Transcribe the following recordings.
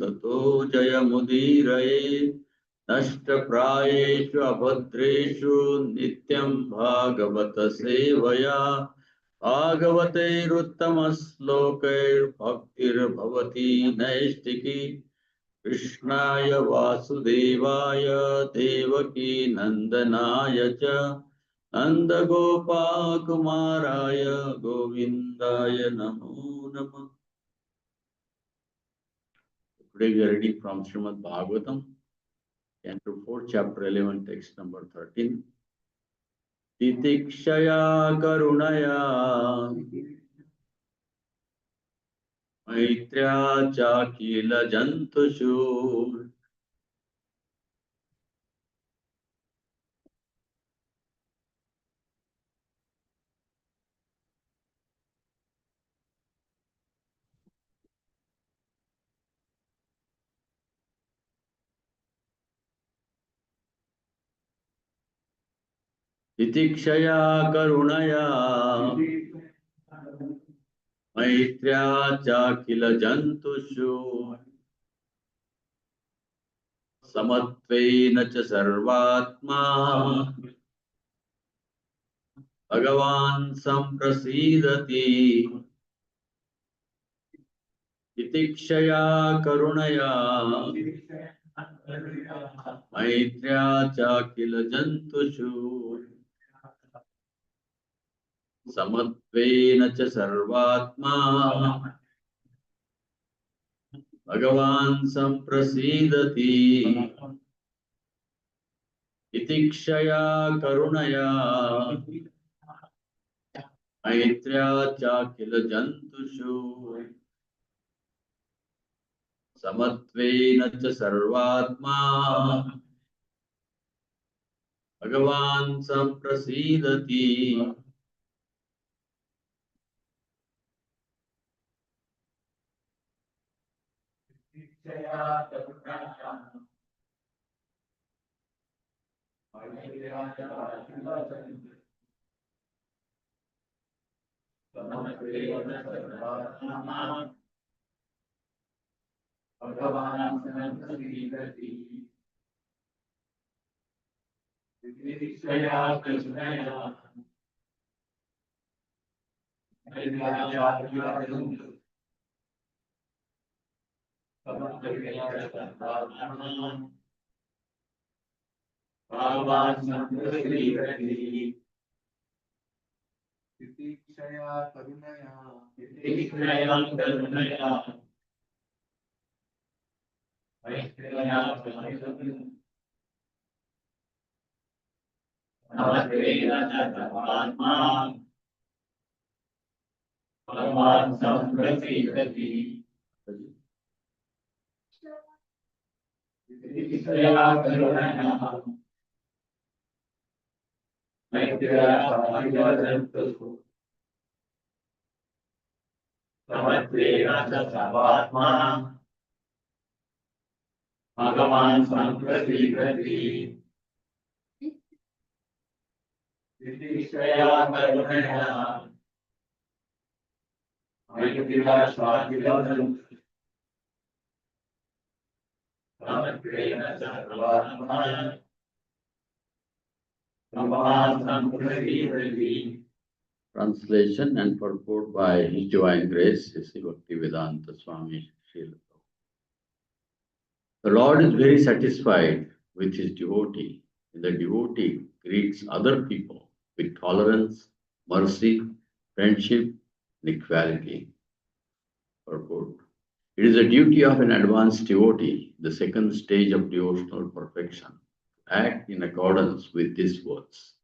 ततो जयमुदीरये नष्टप्रायेषु अभद्रेषु नित्यं भागवत सेवया भागवतैरुत्तमश्लोकैर्भक्तिर्भवती नैष्टिकी कृष्णाय वासुदेवाय देवकी नन्दनाय च नन्दगोपाकुमाराय गोविन्दाय नमो नमः. Today we are reading from Srimad Bhagavatam, Canto 4, Chapter 11, text number 13. Titikshaya karunaya maitrya chakila jantushu Titikshaya karunaya maitrya chakila jantushu samatveina cha sarvatma Bhagavan samprasidati Titikshaya karunaya maitrya chakila jantushu samatveina cha sarvatma Bhagavan samprasidati Titikshaya karunaya maitrya chakila jantushu samatveina cha sarvatma Bhagavan samprasidati. Bhagavan samprasidati Titikshaya karunaya maitrya chakila jantushu samatveina sarvatma Bhagavan samprasidati. Translation and purport by His Divine Grace, Sri Bhaktivedanta Swami Srila. The Lord is very satisfied with his devotee, and the devotee greets other people with tolerance, mercy, friendship, and equality. Purport. It is the duty of an advanced devotee, the second stage of devotional perfection, to act in accordance with these words.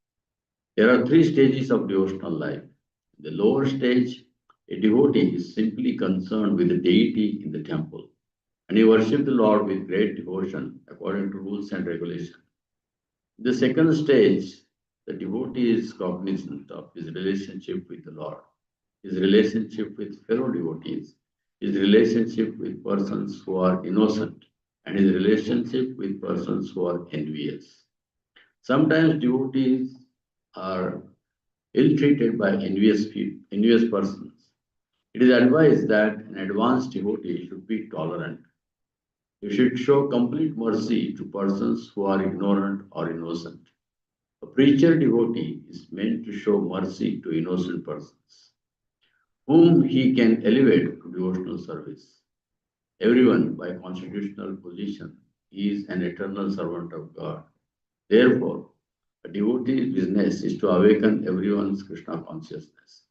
There are three stages of devotional life. In the lower stage, a devotee is simply concerned with the deity in the temple, and he worships the Lord with great devotion according to rules and regulations. In the second stage, the devotee is cognizant of his relationship with the Lord, his relationship with fellow devotees, his relationship with persons who are innocent, and his relationship with persons who are envious. Sometimes devotees are ill-treated by envious persons. It is advised that an advanced devotee should be tolerant. We should show complete mercy to persons who are ignorant or innocent. A preacher devotee is meant to show mercy to innocent persons, whom he can elevate to devotional service. Everyone, by constitutional position, is an eternal servant of God. Therefore, a devotee's business is to awaken everyone's Krishna consciousness.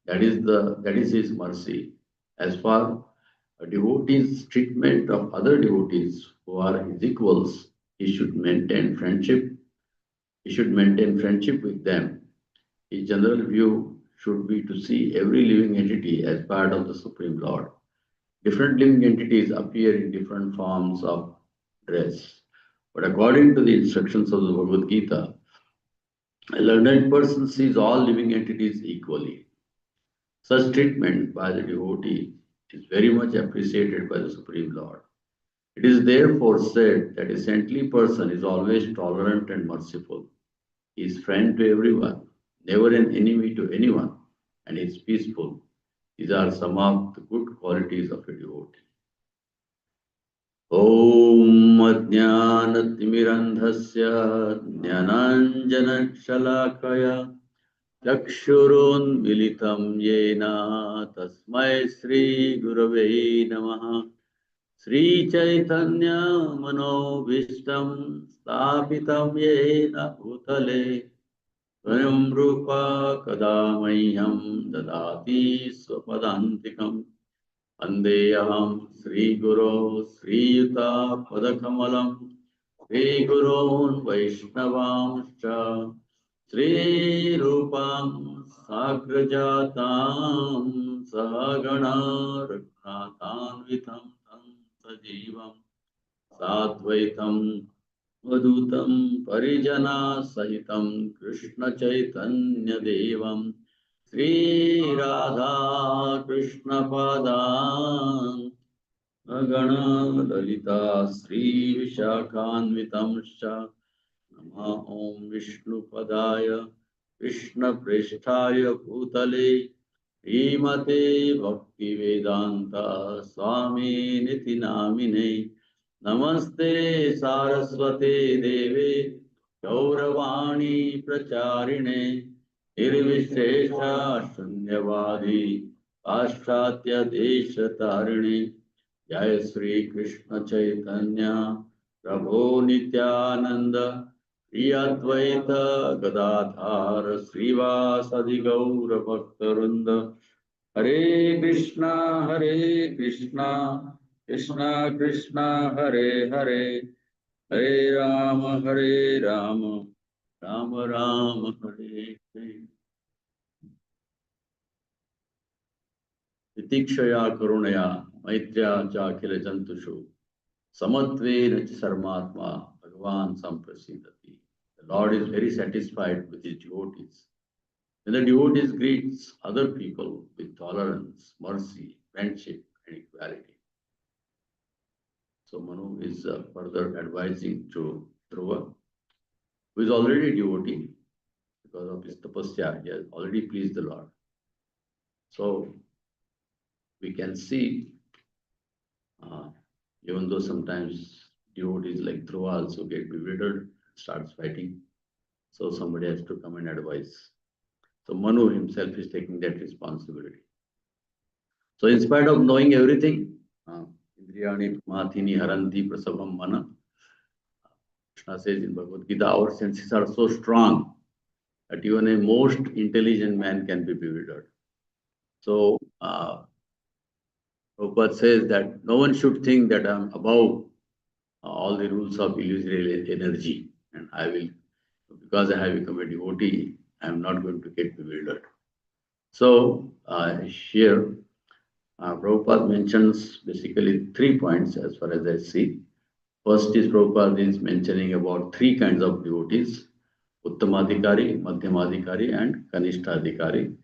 That is his mercy. As far a devotee's treatment of other devotees who are his equals, he should maintain friendship. He should maintain friendship with them. His general view should be to see every living entity as part of the Supreme Lord. Different living entities appear in different forms of dress. But according to the instructions of the Bhagavad Gita, a learned person sees all living entities equally. Such treatment by the devotee is very much appreciated by the Supreme Lord. It is therefore said that a saintly person is always tolerant and merciful. He is friend to everyone, never an enemy to anyone, and is peaceful. These are some of the good qualities of a devotee. Om Ajnanatimirandhasya Jnananjanakshalakhaya Chakshurunmilitam Yena Tasmai Sri Gurave Namaha Sri Chaitanya Manobhishtam Sthapitam Yena Bhutale Swayam Rupa Kadamayyam Dadati Swapadantikam Andeyaham Sri Guru Sri Yuta Padakamalam Sri Gurun Vaishnavamscha Sri Rupam Sagrajatam Sahagana Raknatanvitam Tam Sajivam Sadvaitam Vadutam Parijana Sahitam Krishna Chaitanya Devam Sri Radha Krishna Padan Agana Lalita Sri Vishakhanvitamscha Nama Om Vishnu Padaya Krishna Presthaya Bhutale Srimate Bhakti Vedanta Swami Niti Namine Namaste Saraswate Deve Gauravani Pracharine Nirvishesha Shunyavadi Paschatya Desha Tarini Jai Sri Krishna Chaitanya Prabhu Nityananda Shri Advaita Gadadhara Srivasadi Gaura Bhaktarunda Hare Krishna Krishna Krishna Hare Hare Hare Rama Rama Rama Hare Hare Titikshaya Karunaya Maitrya Chakila Jantushu Samatve Nachi Sarmatma Bhagavan Samprasidati. The Lord is very satisfied with his devotees. When the devotees greets other people with tolerance, mercy, friendship, and equality. So Manu is further advising to Dhruva, who is already a devotee because of his tapasya. He has already pleased the Lord. So we can see, even though sometimes devotees like Dhruva also get bewildered, starts fighting. So somebody has to come and advise. So Manu himself is taking that responsibility. So in spite of knowing everything, Indriyani Mathini Haranti Prasabham Mana, Krishna says in Bhagavad Gita, our senses are so strong that even a most intelligent man can be bewildered. So Prabhupada says that no one should think that I'm above all the rules of illusory energy, and I will, because I have become a devotee, I am not going to get bewildered. So here, Prabhupada mentions basically 3 points as far as I see. First is Prabhupada is mentioning about 3 kinds of devotees, Uttamadhikari, Madhyamadhikari, and Kanishtadhikari.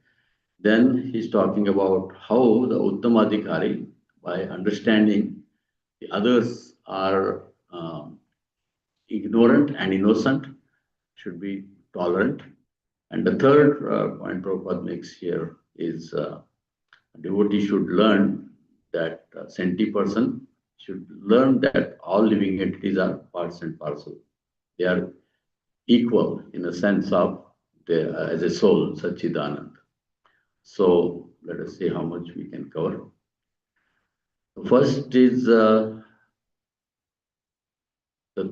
Then he's talking about how the Uttamadhikari, by understanding the others are ignorant and innocent, should be tolerant. And the third point Prabhupada makes here is a devotee should learn that saintly person should learn that all living entities are parts and parcel. They are equal in the sense of as a soul, Sachidanand. So let us see how much we can cover. The first is the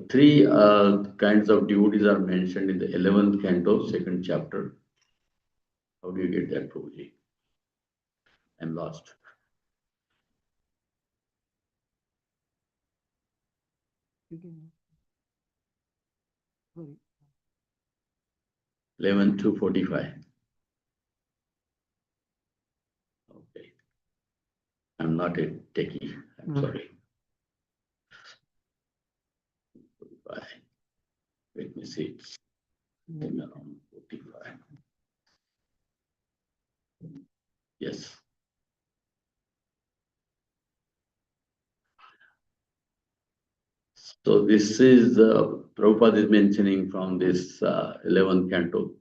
three kinds of devotees are mentioned in the 11th canto, second chapter. How do you get that, Prabhuji? I'm lost. Sorry. 11 to 45. Okay. I'm not a techie. I'm sorry. 45. Let me see. It's around 45. Yes. So this is Prabhupada is mentioning from this 11th canto,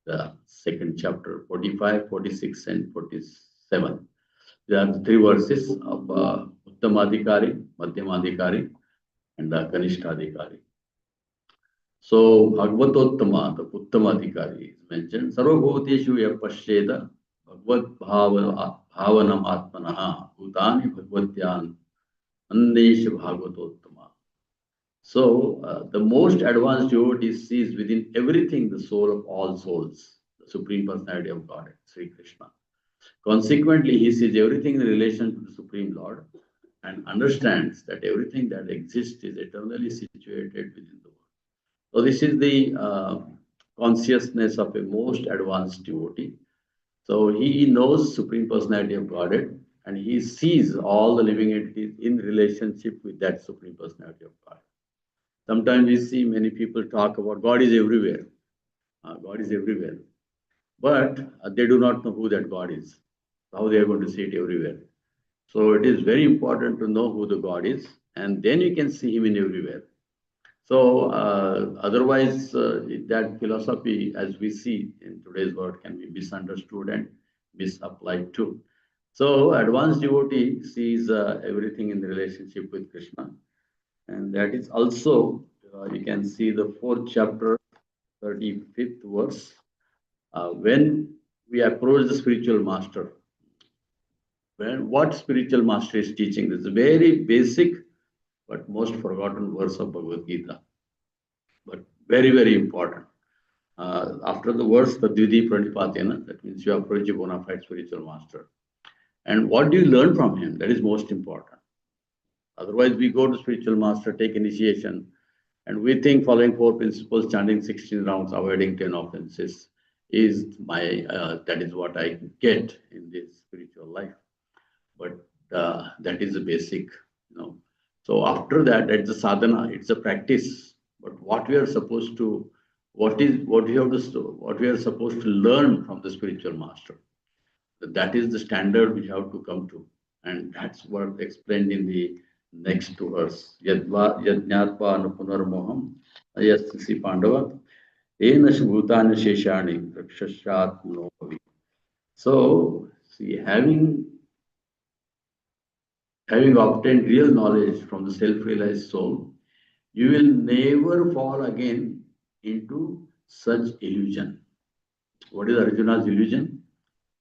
the second chapter, 45, 46, and 47. There are three verses of Uttamadhikari, Madhyamadhikari, and the Kanishtadhikari. So Bhagavatottama, the Uttamadhikari is mentioned. Sarvabhuteshu yapashyeda Bhagavad Bhavanam Atmanaha Bhutani Bhagavatyan Andesha Bhagavatottama. So the most advanced devotee sees within everything the soul of all souls, the Supreme Personality of Godhead, Sri Krishna. Consequently, he sees everything in relation to the Supreme Lord and understands that everything that exists is eternally situated within the world. So this is the consciousness of a most advanced devotee. So he knows Supreme Personality of Godhead and he sees all the living entities in relationship with that Supreme Personality of God. Sometimes we see many people talk about God is everywhere. God is everywhere. But they do not know who that God is, how they are going to see it everywhere. So it is very important to know who the God is, and then you can see him in everywhere. So otherwise, that philosophy, as we see in today's world, can be misunderstood and misapplied too. So advanced devotee sees everything in relationship with Krishna. And that is also, you can see the 4th chapter, 35th verse. When we approach the spiritual master, what spiritual master is teaching, this is a very basic but most forgotten verse of Bhagavad Gita, but very, very important. After the verse, the Dvidi Pranipatena, that means you approach a bona fide spiritual master. And what do you learn from him? That is most important. Otherwise, we go to spiritual master, take initiation, and we think following 4 principles, chanting 16 rounds, avoiding 10 offenses, is my that is what I get in this spiritual life. But that is the basic, So after that, it's a sadhana, it's a practice. But what we are supposed to, what we are supposed to learn from the spiritual master. That is the standard we have to come to, and that's what explained in the next two verse. Yadva yajñātva anupunarmoham ayassi pandava enash bhutani sheshani rakshashat novi. So, see, having obtained real knowledge from the self-realized soul, you will never fall again into such illusion. What is Arjuna's illusion?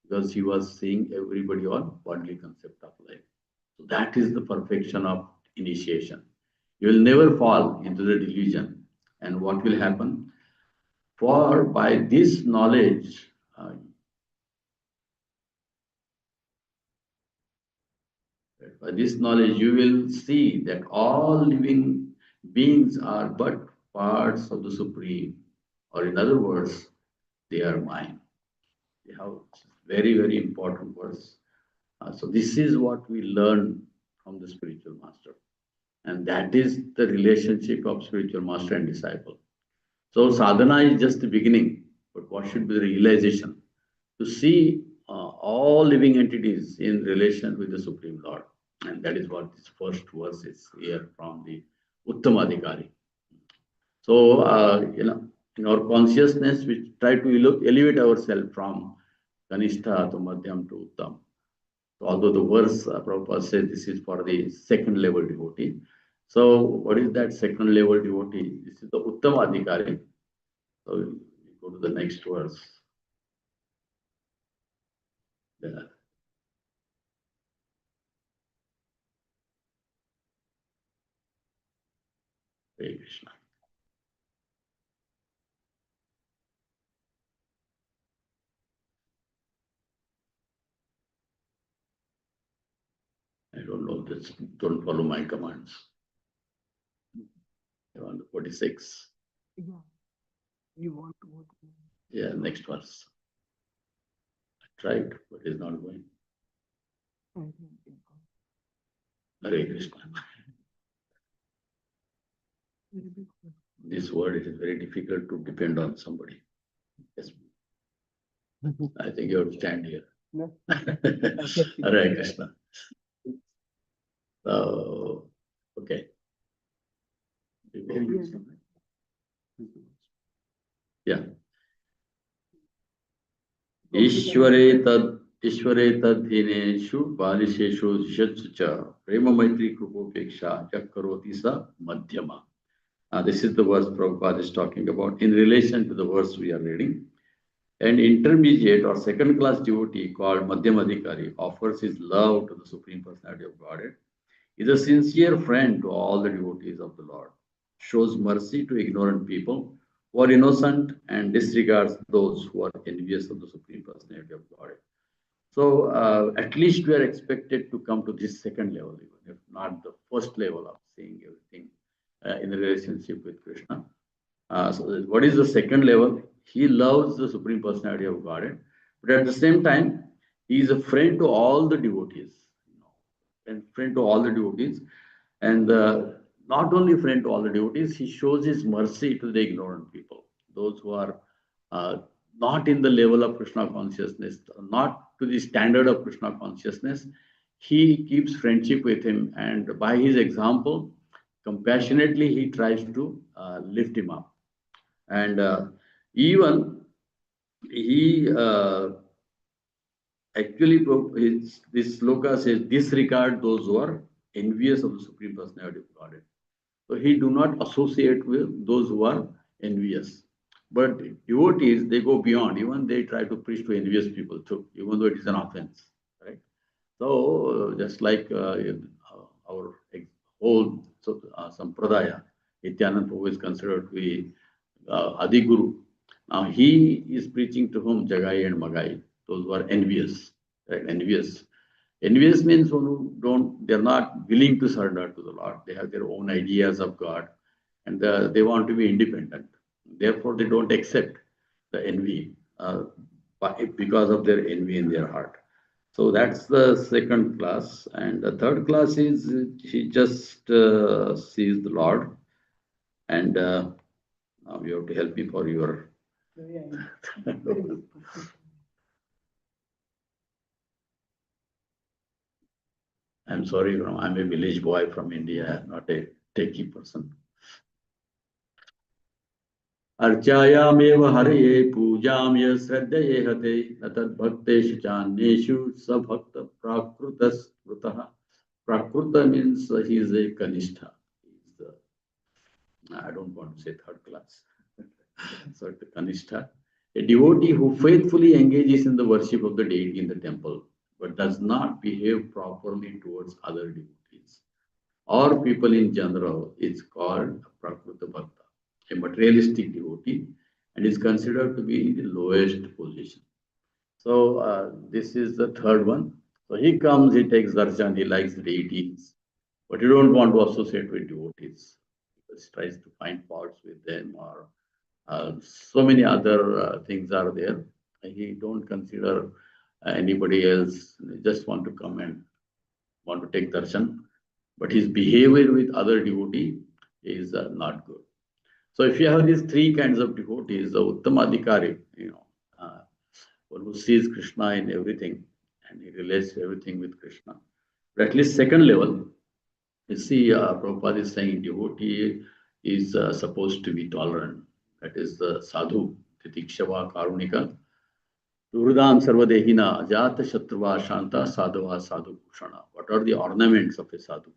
Because he was seeing everybody on bodily concept of life. So that is the perfection of initiation. You will never fall into the delusion. And what will happen? For by this knowledge, you will see that all living beings are but parts of the Supreme, or in other words, they are mine. They have very, very important words. So this is what we learn from the spiritual master. And that is the relationship of spiritual master and disciple. So sadhana is just the beginning, but what should be the realization? To see all living entities in relation with the Supreme Lord. And that is what this first verse is here from the Uttamadhikari. So, in our consciousness, we try to elevate ourselves from Kanishta to Madhyam to Uttam. Although the verse Prabhupada says this is for the second level devotee. So what is that second level devotee? This is the Uttama Adhikari. So we go to the next verse. Yeah. Hare Krishna. I don't know this. Don't follow my commands. 46. Yeah. You want to go to... Yeah, next verse. I tried, but it's not going. Hare Krishna. This word it is very difficult to depend on somebody. Yes. I think you have to stand here. No. Hare Krishna. So, okay. Yeah. ईश्वरे तद्धिनेषु बालिशेषु दिशत्सु च प्रेम मैत्री कृपोपेक्षा च करोति स मध्यमा. This is the verse Prabhupada is talking about in relation to the verse we are reading. An intermediate or second class devotee called Madhyamadhikari offers his love to the Supreme Personality of Godhead, is a sincere friend to all the devotees of the Lord, shows mercy to ignorant people who are innocent and disregards those who are envious of the Supreme Personality of Godhead. So at least we are expected to come to this second level, even if not the first level of seeing everything in the relationship with Krishna. So what is the second level? He loves the Supreme Personality of Godhead, but at the same time, he is a friend to all the devotees, and friend to all the devotees, and not only friend to all the devotees, he shows his mercy to the ignorant people, those who are uh, not in the level of Krishna consciousness, not to the standard of Krishna consciousness. He keeps friendship with him, and by his example, compassionately he tries to lift him up. And even he actually, this sloka says, disregard those who are envious of the Supreme Personality of Godhead. So he do not associate with those who are envious. But devotees, they go beyond. Even they try to preach to envious people too, even though it is an offense. Right? So just like our whole sampradaya, Nityananda Prabhu is considered to be Adi Guru. Now he is preaching to whom? Jagai and Magai, those who are envious. Right? Envious. Envious means who don't, they're not willing to surrender to the Lord. They have their own ideas of God, and they want to be independent. Therefore, they don't accept the envy because of their envy in their heart. So that's the second class. And the third class is he just sees the Lord. And now you have to help me for your. I'm sorry, I'm a village boy from India, not a techie person. अर्चायामेव हरये पूजां य श्रद्धये हते न तद्भक्तेषु चान्येषु स भक्त प्राकृतस्मृतः. Prakruta means he is a Kanistha. I don't want to say third class. So the Kanistha, a devotee who faithfully engages in the worship of the deity in the temple, but does not behave properly towards other devotees or people in general, is called Prakruta Bhakta, a materialistic devotee, and is considered to be in the lowest position. So this is the third one. So he comes, he takes darshan, he likes the deities, but you don't want to associate with devotees. He tries to find faults with them, or so many other things are there. He don't consider anybody else. They just want to come and want to take darshan, but his behavior with other devotee is not good. So if you have these three kinds of devotees, the Uttamadhikari, one who sees Krishna in everything and he relates everything with Krishna. But at least second level, you see, Prabhupada is saying devotee is supposed to be tolerant. That is the sadhu, titikshava, karunika. Suhridam Sarvadehina, Ajata Shatruva Shanta Sadhava Sadhu Bhushana. What are the ornaments of a sadhu?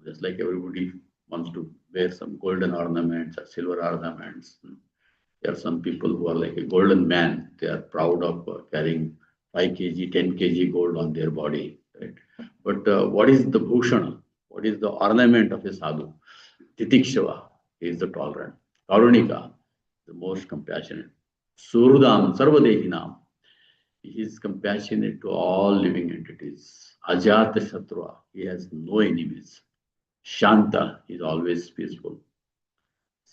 Just like everybody wants to wear some golden ornaments or silver ornaments. There are some people who are like a golden man. They are proud of carrying 5 kg, 10 kg gold on their body. Right? But what is the bhushana? What is the ornament of a sadhu? Titikshava is the tolerant. Karunika, the most compassionate. Surudam, Sarvadehinam. He is compassionate to all living entities. Ajata Shatrua, he has no enemies. Shanta is always peaceful.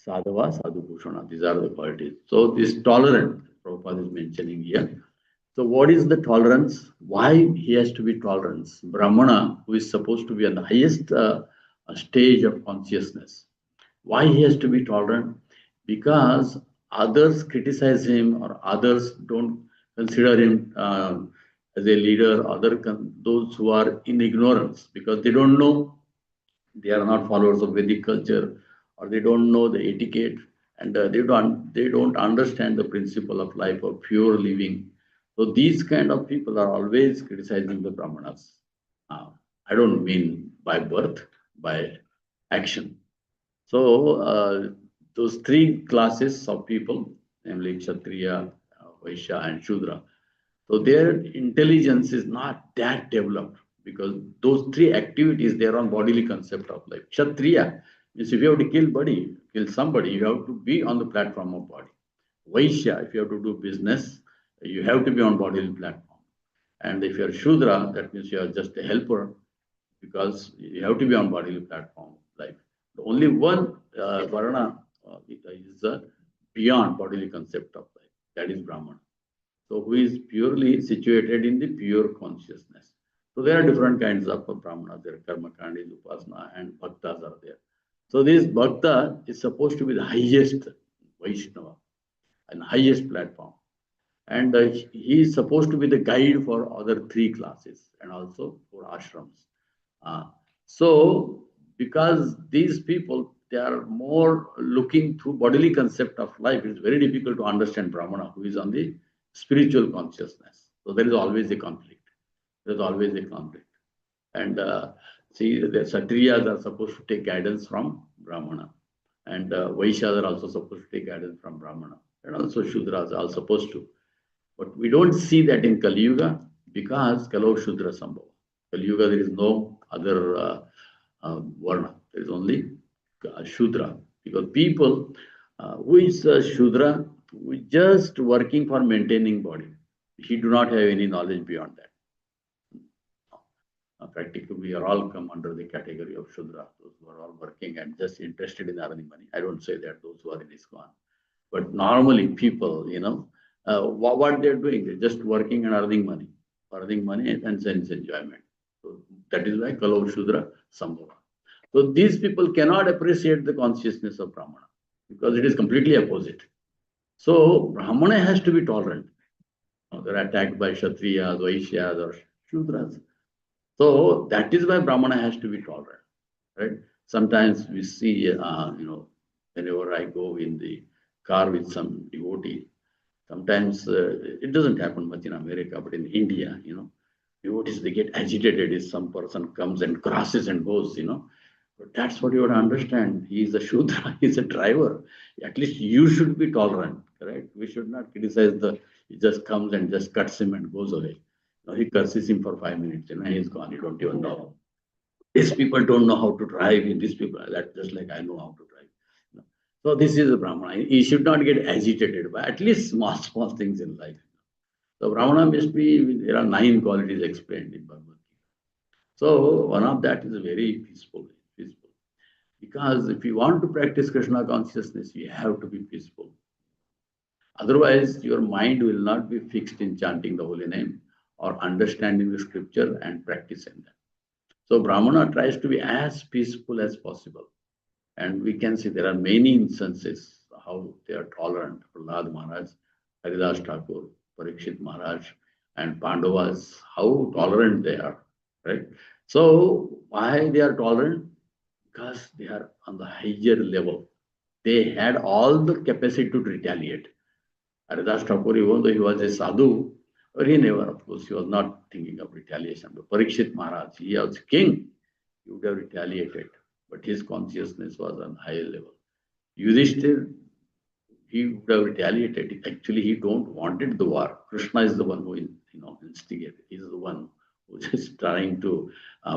Sadhava, Sadhu Bhushana, these are the qualities. So this tolerant, Prabhupada is mentioning here. So what is the tolerance? Why he has to be tolerant? Brahmana, who is supposed to be on the highest stage of consciousness. Why he has to be tolerant? Because others criticize him or others don't consider him as a leader, those who are in ignorance because they don't know, they are not followers of Vedic culture, or they don't know the etiquette, and they don't understand the principle of life of pure living. So these kind of people are always criticizing the Brahmanas. Uh, I don't mean by birth, by action. So those three classes of people, namely Kshatriya, Vaishya, and Shudra, so their intelligence is not that developed because those three activities they are on bodily concept of life. Kshatriya means if you have to kill somebody, you have to be on the platform of body. Vaishya, if you have to do business, you have to be on bodily platform. And if you are Shudra, that means you are just a helper because you have to be on bodily platform life. The only one Varna is beyond bodily concept of life. That is Brahman. So who is purely situated in the pure consciousness. So there are different kinds of brahmanas. There are karmakandis, upasana, and bhaktas are there. So this bhakta is supposed to be the highest Vaishnava and highest platform. And he is supposed to be the guide for other three classes and also for ashrams. Uh, so because these people, they are more looking through bodily concept of life, it's very difficult to understand Brahmana who is on the spiritual consciousness. So there is always a conflict. There is always a conflict. And see, the Kshatriyas are supposed to take guidance from Brahmana. And Vaishyas are also supposed to take guidance from Brahmana. And also Shudras are supposed to. But we don't see that in Kali Yuga because Kalo Shudra Sambhava. Kali Yuga, there is no other Varna. There is only Shudra. Because people who is Shudra, who is just working for maintaining body. He do not have any knowledge beyond that. Practically, we are all come under the category of Shudra, those who are all working and just interested in earning money. I don't say that those who are in ISKCON. But normally people, what they're doing, they're just working and earning money and sense enjoyment. So that is why Kalau Shudra Sambhava. So these people cannot appreciate the consciousness of Brahmana because it is completely opposite. So Brahmana has to be tolerant. They're attacked by Kshatriyas, Vaishyas, or Shudras. So that is why Brahmana has to be tolerant, right? Sometimes we see, whenever I go in the car with some devotee, sometimes it doesn't happen much in America, but in India, devotees, they get agitated if some person comes and crosses and goes, But that's what you have to understand. He is a Shudra, he is a driver. At least you should be tolerant, correct? We should not criticize he just comes and just cuts him and goes away. He curses him for 5 minutes, he's gone. You don't even know. These people don't know how to drive. These people, that just like I know how to drive. So this is a Brahmana. He should not get agitated by at least small, small things in life. So Brahmana must be, there are 9 qualities explained in Bhagavad Gita. So one of that is very peaceful. Because if you want to practice Krishna consciousness, you have to be peaceful. Otherwise, your mind will not be fixed in chanting the holy name or understanding the scripture and practicing that. So Brahmana tries to be as peaceful as possible. And we can see there are many instances how they are tolerant. Prahlad Maharaj, Haridas Thakur, Parikshit Maharaj, and Pandavas, how tolerant they are, right? So why they are tolerant? Because they are on the higher level. They had all the capacity to retaliate. Haridas Thakur, even though he was a sadhu, but he never, of course, he was not thinking of retaliation. But Parikshit Maharaj, he was king, he would have retaliated, but his consciousness was on higher level. Yudhishthir, he would have retaliated. Actually, he don't wanted the war. Krishna is the one who, instigated. He is the one who is trying to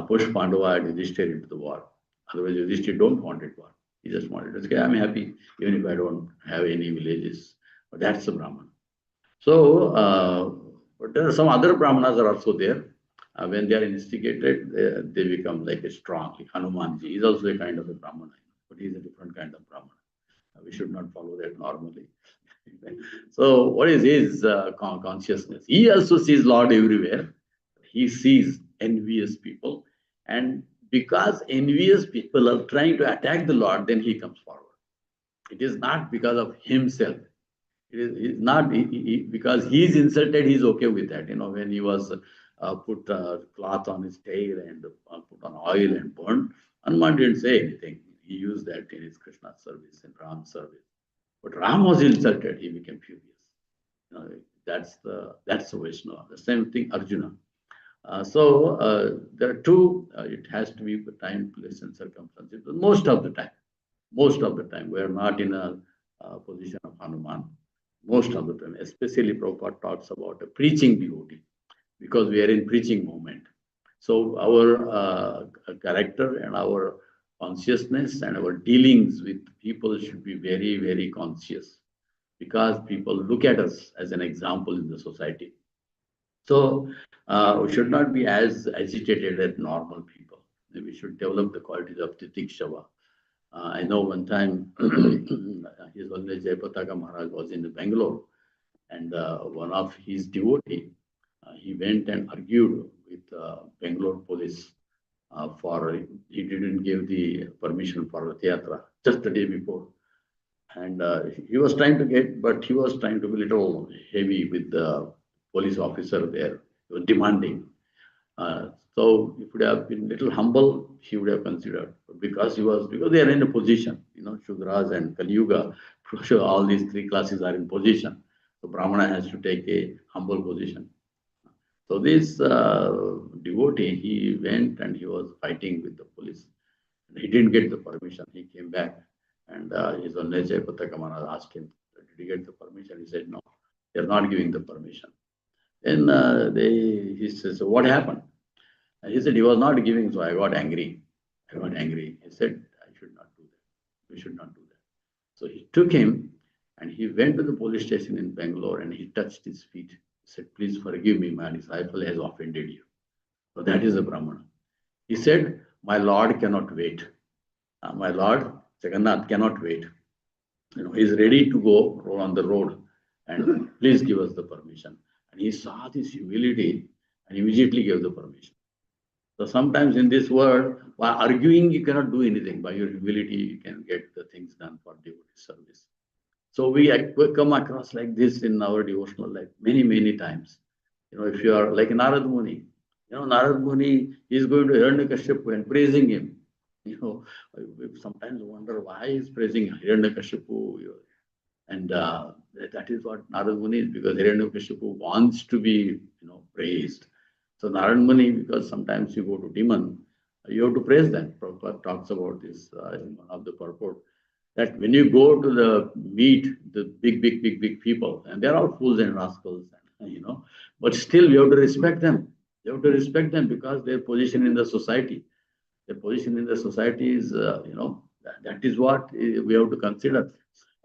push Pandava and Yudhishthir into the war. Otherwise, Yudhishthir don't want it war. He just wanted to say, I'm happy, even if I don't have any villages. But that's the Brahman. So, but there are some other Brahmanas are also there. When they are instigated, they become like a strong. Like Hanumanji is also a kind of a Brahmana, but he's a different kind of Brahmana. We should not follow that normally. So, what is his consciousness? He also sees Lord everywhere. He sees envious people, and because envious people are trying to attack the Lord, then he comes forward. It is not because of himself. It's not because he's insulted, he's okay with that. When he was put cloth on his tail and put on oil and burned, Hanuman didn't say anything. He used that in his Krishna service and Ram's service. But Ram was insulted, he became furious. That's the Vaishnava. The same thing, Arjuna. So there are two, it has to be the time, place, and circumstances. But most of the time, we are not in a position of Hanuman. Most of the time, especially Prabhupada talks about a preaching devotee, because we are in preaching moment. So our character and our consciousness and our dealings with people should be very, very conscious, because people look at us as an example in the society. So we should not be as agitated as normal people. We should develop the qualities of titikshava. I know one time His Holiness Jayapataka Maharaj was in Bangalore, and one of his devotee, he went and argued with Bangalore police for he didn't give the permission for the theatre just the day before. And he was trying to get, but he was trying to be a little heavy with the police officer there. He was demanding. So if he would have been little humble, he would have considered. But because they are in a position, Shudras and Kali Yuga, all these three classes are in position. So Brahmana has to take a humble position. So this devotee, he went and he was fighting with the police. He didn't get the permission. He came back, and his Holiness Jayapataka Maharaj asked him, "Did you get the permission?" He said, "No, they are not giving the permission." Then he says, "So what happened?" And he said, "He was not giving, so I got angry. I got angry." He said, "I should not do that. We should not do that." So he took him and he went to the police station in Bangalore and he touched his feet. He said, "Please forgive me, my disciple has offended you." So that is a Brahmana. He said, "My Lord cannot wait. My Lord Jagannath cannot wait. He's ready to go on the road, and please give us the permission." And he saw this humility and immediately gave the permission. So sometimes in this world, by arguing, you cannot do anything. By your humility, you can get the things done for devotee service. So we come across like this in our devotional life many, many times. If you are like Narad Muni, Narad Muni is going to Hiranyakashipu and praising him. We sometimes wonder why he's praising Hiranyakashipu. And that is what Narad Muni is, because Hiranyakashipu wants to be, praised. So Narad Muni, because sometimes you go to demon, you have to praise them. Prabhupada talks about this in one of the purport, that when you go to meet the big people, and they're all fools and rascals, but still you have to respect them. You have to respect them because their position in the society. Their position in the society is, that is what we have to consider.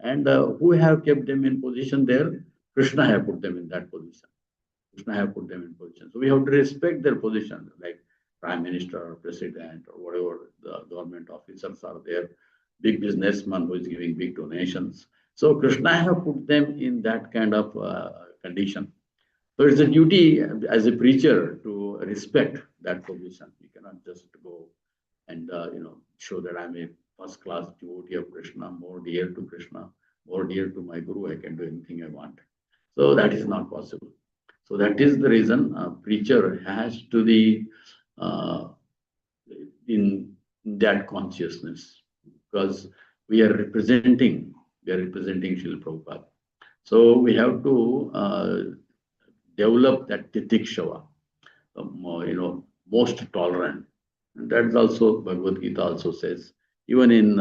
And who have kept them in position there? Krishna have put them in that position. Krishna have put them in position. So we have to respect their position, like prime minister or president or whatever the government officers are there, big businessman who is giving big donations. So Krishna have put them in that kind of condition. So it's a duty as a preacher to respect that position. You cannot just go and show that I'm a first class devotee of Krishna, more dear to Krishna, more dear to my Guru. I can do anything I want. So that is not possible. So that is the reason a preacher has to be in that consciousness, because we are representing Srila Prabhupada. So we have to develop that titikshava, most tolerant. And that's also Bhagavad Gita also says, even in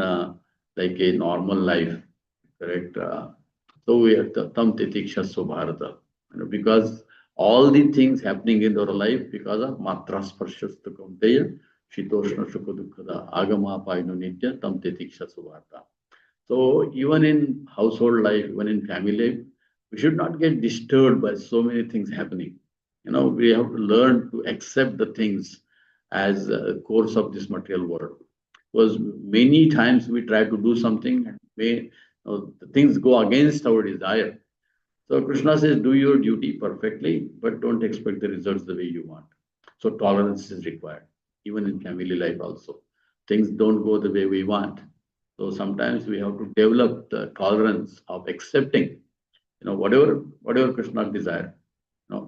like a normal life, correct? So we have tam titiksha bharata, because all the things happening in our life because of matra sparshasta kaunteya, shitoshna sukha dukkhada, agama paino nitya, tam titiksha bharata. So even in household life, even in family life, we should not get disturbed by so many things happening. We have to learn to accept the things as a course of this material world. Because many times we try to do something and the things go against our desire. So Krishna says, do your duty perfectly, but don't expect the results the way you want. So tolerance is required, even in family life also. Things don't go the way we want. So sometimes we have to develop the tolerance of accepting, whatever Krishna desire.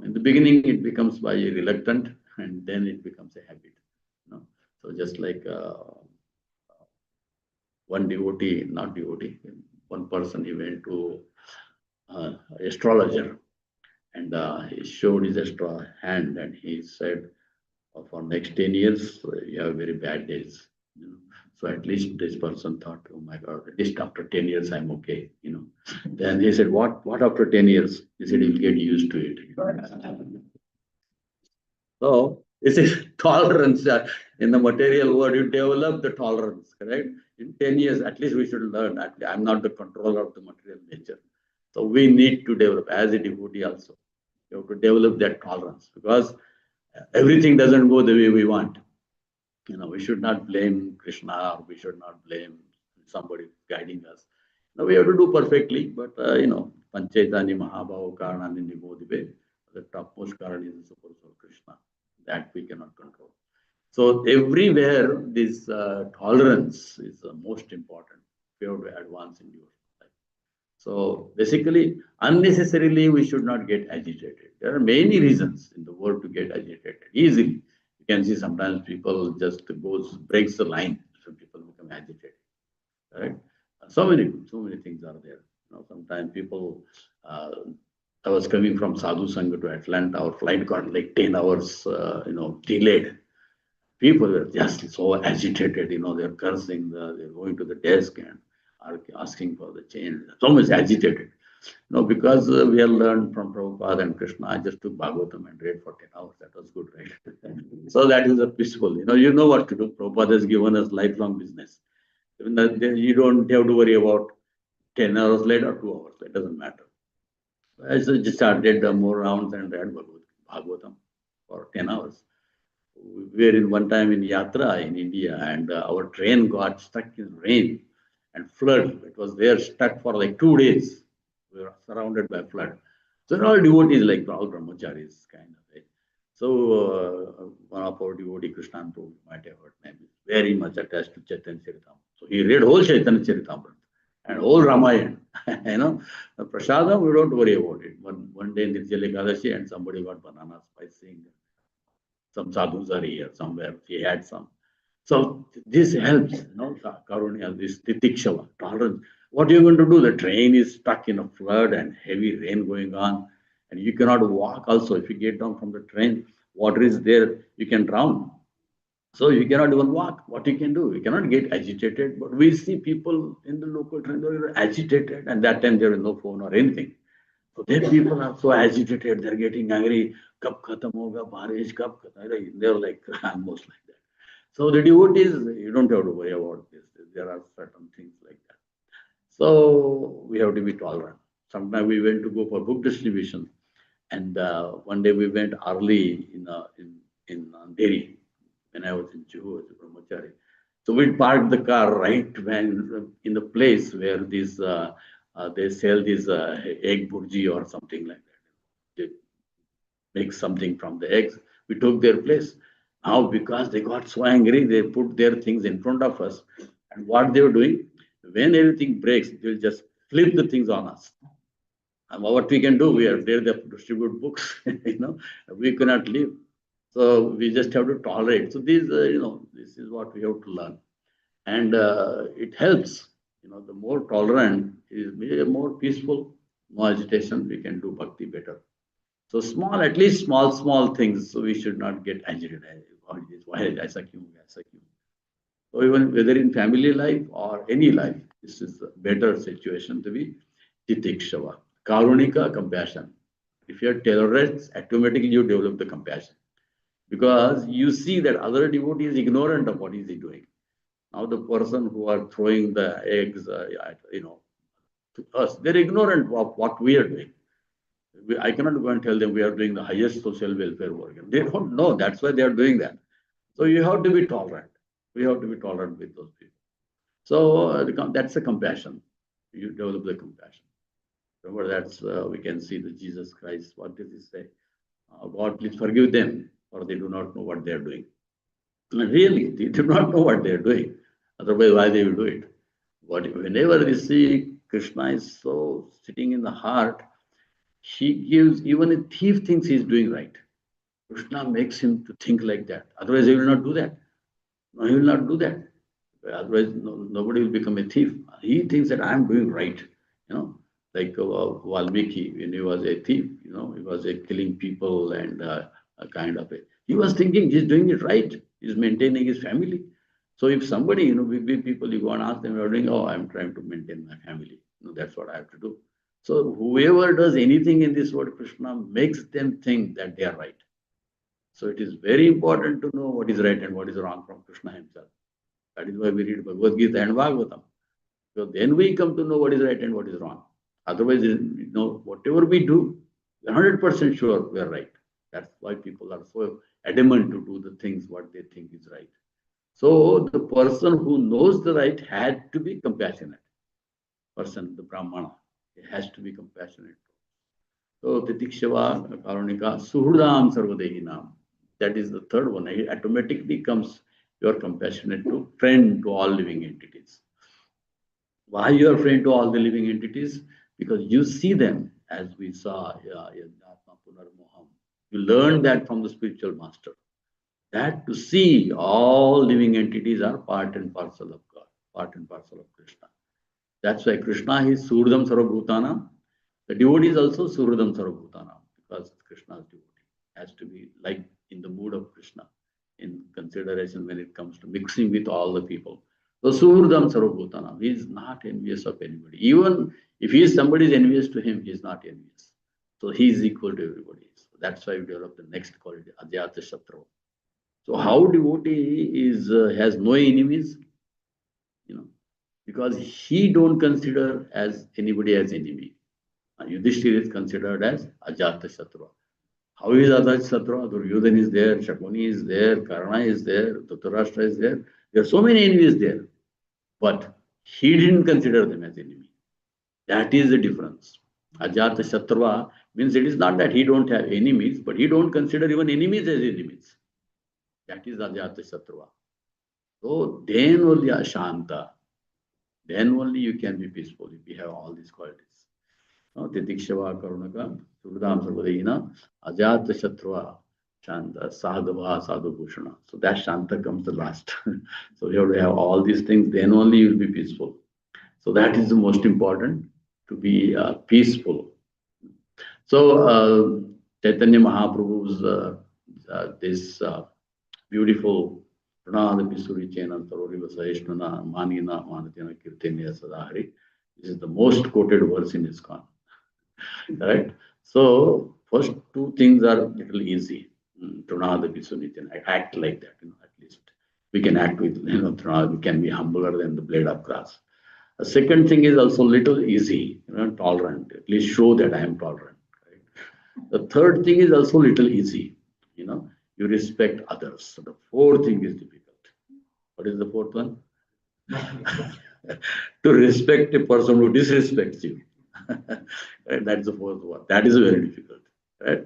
In the beginning it becomes by reluctant, and then it becomes a habit. So just like one devotee, not devotee, one person, he went to astrologer, and he showed his extra hand, and he said, for next 10 years, you have very bad days. So at least this person thought, oh my God, at least after 10 years, I'm okay. Then he said, what after 10 years? He said, you'll get used to it. So this is tolerance. In the material world, you develop the tolerance, correct? In 10 years, at least we should learn. I'm not the controller of the material nature. So we need to develop, as a devotee also, you have to develop that tolerance, because everything doesn't go the way we want. We should not blame Krishna, or we should not blame somebody guiding us. Now we have to do perfectly, but Panchaitani Mahabhava Karanani Nimodive, the topmost Karan is the Super Soul Krishna. That we cannot control. So everywhere this tolerance is the most important if you have to advance in your life. So basically, unnecessarily, we should not get agitated. There are many reasons in the world to get agitated easily. You can see sometimes people just breaks the line, so people become agitated. Right? So many things are there. Sometimes people. I was coming from Sadhu Sangha to Atlanta. Our flight got like 10 hours, delayed. People were just so agitated, they're cursing, they're going to the desk and are asking for the change. So much agitated. Because we have learned from Prabhupada and Krishna, I just took Bhagavatam and read for 10 hours. That was good, right? So that is a peaceful, you know what to do. Prabhupada has given us lifelong business. Even that, you don't have to worry about 10 hours late or 2 hours. That doesn't matter. I just started more rounds and read Bhagavatam for 10 hours. We were in one time in Yatra in India, and our train got stuck in rain and flood. It was there stuck for like 2 days. We were surrounded by flood. So all devotees, like all brahmacharis, kind of. Right? So one of our devotee, Krishnan Prabhu, you might have heard name, is very much attached to Chaitanya Charitamrita. So he read whole Chaitanya Charitamrita and whole Ramayana. The prasadam, we don't worry about it. One day Nirjala Ekadashi, and somebody got bananas by saying some sadhus are here somewhere. He had some. So this helps, Karunya, this titikshava, tolerance. What are you going to do? The train is stuck in a flood and heavy rain going on, and you cannot walk also. If you get down from the train, water is there, you can drown. So you cannot even walk. What you can do? You cannot get agitated. But we see people in the local train, they are agitated, and that time there is no phone or anything. So then people are so agitated, they're getting angry. Kab khatam hoga, barish, kab khatam. They're like almost like that. So the devotees, you don't have to worry about this. There are certain things like that. So we have to be tolerant. Sometimes we went to go for book distribution, and one day we went early in Delhi when I was in Juhu as a brahmachari. So we parked the car right when in the place where they sell this egg burji or something like that. They make something from the eggs. We took their place. Now, because they got so angry, they put their things in front of us. And what they were doing, when everything breaks, they'll just flip the things on us. And what we can do, we are there to distribute books, we cannot leave. So we just have to tolerate. So this is what we have to learn. And it helps, the more tolerant is more peaceful, no agitation, we can do bhakti better. So small, at least small things. So we should not get agitated. Why aisa kyun, aisa kyun? So even whether in family life or any life, this is a better situation to be titikshava. Karunika, compassion. If you are tolerant, automatically you develop the compassion. Because you see that other devotee is ignorant of what is he doing. Now the person who are throwing the eggs, to us, they're ignorant of what we are doing. I cannot go and tell them we are doing the highest social welfare work. They don't know. That's why they are doing that. So you have to be tolerant. We have to be tolerant with those people. So that's a compassion. You develop the compassion. Remember that's we can see the Jesus Christ. What does he say? God, please forgive them, or they do not know what they are doing. Really, they do not know what they are doing. Otherwise, why they will do it? But whenever we see Krishna is so sitting in the heart, he gives, even a thief thinks he is doing right. Krishna makes him to think like that. Otherwise, he will not do that. No, he will not do that. Otherwise, nobody will become a thief. He thinks that I am doing right. You know, like Valmiki, when he was a thief, he was killing people and a kind of a. He was thinking he's doing it right. He's maintaining his family. So if somebody, big people, you go and ask them, you're doing, oh, I'm trying to maintain my family. That's what I have to do. So whoever does anything in this world, Krishna makes them think that they are right. So it is very important to know what is right and what is wrong from Krishna himself. That is why we read Bhagavad Gita and Bhagavatam. So then we come to know what is right and what is wrong. Otherwise, whatever we do, we're 100% sure we are right. That's why people are so adamant to do the things what they think is right. So the person who knows the right had to be compassionate. Person, the Brahmana, he has to be compassionate. So Titikshava, Karunika, Suhudam Sarvadehinam. That is the third one. It automatically comes, you are compassionate to friend to all living entities. Why you are friend to all the living entities? Because you see them as we saw in Atma Punarmoham. You learn that from the spiritual master. That to see all living entities are part and parcel of God, part and parcel of Krishna. That's why Krishna is Surdam Sarvabhutanam. The devotee is also Surdam Sarvabhutanam because Krishna's devotee has to be like in the mood of Krishna in consideration when it comes to mixing with all the people. So Surdam Sarvabhutanam, he is not envious of anybody. Even if he is somebody is envious to him, he is not envious. So he is equal to everybody. So that's why we develop the next quality, Ajyata Shatru. So how devotee is has no enemies, because he don't consider as anybody as enemy. Yudhishthir is considered as Ajata Shatrua. How is Ajata Shatrua? Duryodhan is there, Shakuni is there, Karna is there, Dhritarashtra is there. There are so many enemies there. But he didn't consider them as enemy. That is the difference. Ajata Shatrua means it is not that he don't have enemies, but he don't consider even enemies as enemies. That is Ajata Shatrua. So then only Ashanta. Then only you can be peaceful if you have all these qualities. Titikshava Karunaka, Surdam Sarvadehina, Ajata Shatrua, Shanta, Sadhava, Sadhubhushana. So that Shanta comes the last. So you have to have all these things, then only you will be peaceful. So that is the most important, to be peaceful. So Chaitanya Mahaprabhu's this beautiful Pranada Pisuri Chena Taroriva Sahishnana Manina Manatina Kirtanya Sadahari. This is the most quoted verse in ISKCON. Right? So first two things are little easy. Pranada Pisuri Chena. Act like that, at least. We can act with Pranada, we can be humbler than the blade of grass. The second thing is also little easy, tolerant. At least show that I am tolerant. Right? The third thing is also little easy. You respect others. So the fourth thing is difficult. What is the fourth one? To respect a person who disrespects you. Right? That's the fourth one. That is very difficult. Right?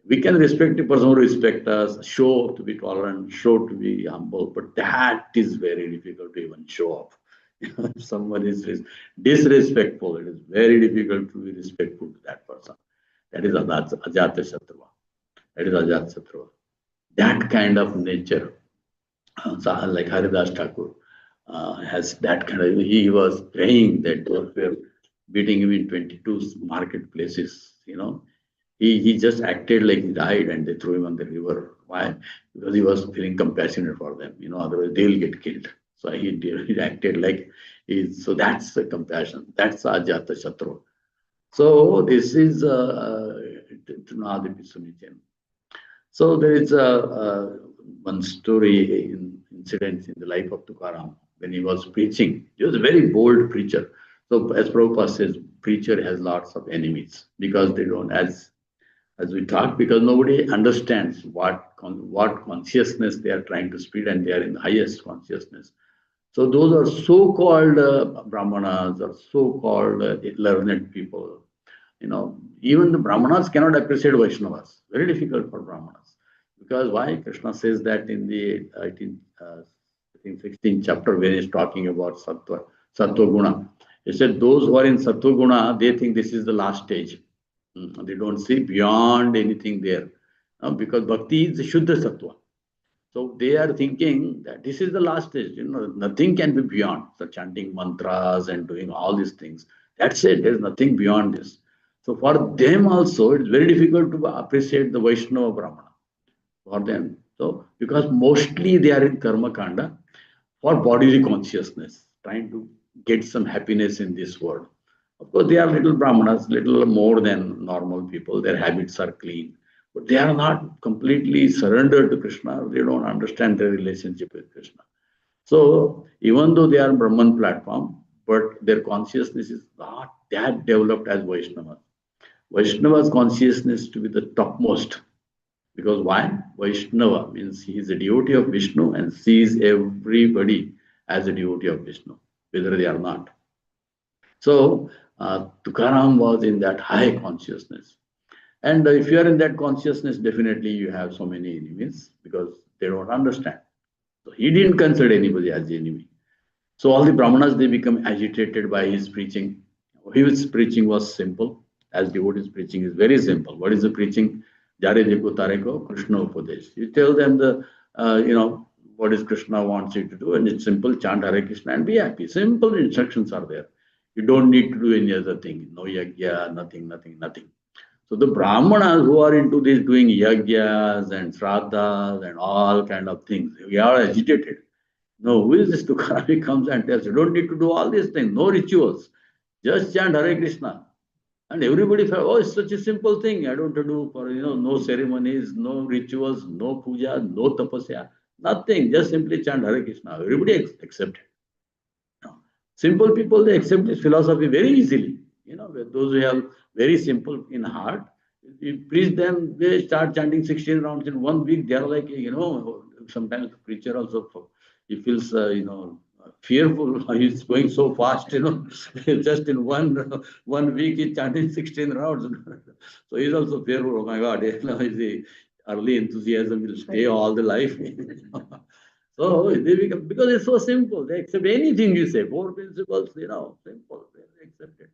We can respect a person who respects us, show to be tolerant, show to be humble, but that is very difficult to even show off. If someone is disrespectful, it is very difficult to be respectful to that person. That is Ajata Shatrua. That is Ajata Shatrua. That kind of nature, like Haridas Thakur, has that kind of, he was praying that beating him in 22 marketplaces, He just acted like he died and they threw him on the river. Why? Because he was feeling compassionate for them, otherwise they'll get killed. So he acted like so that's the compassion. That's Ajata Shatru. So this is Tunadi Pisunichen. So there is one story incident in the life of Tukaram when he was preaching. He was a very bold preacher. So as Prabhupada says, preacher has lots of enemies because they don't, as we talk, because nobody understands what consciousness they are trying to spread, and they are in the highest consciousness. So those are so-called brahmanas or so-called learned people. Even the brahmanas cannot appreciate Vaishnavas. Very difficult for brahmanas. Because why? Krishna says that in the I think 16th chapter when he's talking about sattva guna. He said those who are in sattva guna, they think this is the last stage. They don't see beyond anything there. Because bhakti is the Shuddha Sattva. So they are thinking that this is the last stage. Nothing can be beyond. So chanting mantras and doing all these things. That's it. There's nothing beyond this. So for them also, it's very difficult to appreciate the Vaishnava Brahmana for them. So because mostly they are in karma kanda for bodily consciousness, trying to get some happiness in this world. Of course, they are little brahmanas, little more than normal people. Their habits are clean, but they are not completely surrendered to Krishna. They don't understand their relationship with Krishna. So even though they are Brahman platform, but their consciousness is not that developed as Vaishnava. Vaishnava's consciousness to be the topmost. Because why? Vaishnava means he is a devotee of Vishnu and sees everybody as a devotee of Vishnu, whether they are not. So Tukaram was in that high consciousness. And if you are in that consciousness, definitely you have so many enemies because they don't understand. So he didn't consider anybody as the enemy. So all the Brahmanas, they become agitated by his preaching. His preaching was simple, as devotees preaching is very simple. What is the preaching? Jare Deko Tareko, Krishna Upadesh. You tell them what is Krishna wants you to do, and it's simple, chant Hare Krishna and be happy. Simple instructions are there. You don't need to do any other thing. No yagya, nothing, nothing, nothing. So the Brahmanas who are into this doing yagyas and shraddhas and all kind of things, we are agitated. No, who is this Tukaram? He comes and tells you, don't need to do all these things, no rituals. Just chant Hare Krishna. And everybody felt, oh, it's such a simple thing. I don't have to do for, no ceremonies, no rituals, no puja, no tapasya, nothing. Just simply chant Hare Krishna. Everybody accepted. Simple people, they accept this philosophy very easily. Those who have very simple in heart, you preach them, they start chanting 16 rounds in 1 week. They are like, sometimes the preacher also, he feels, fearful. He's going so fast, just in one week he's chanting 16 rounds. So he's also fearful. Oh my God, his early enthusiasm will stay all the life. So they become, because it's so simple, they accept anything you say. Four principles, simple, they accept it.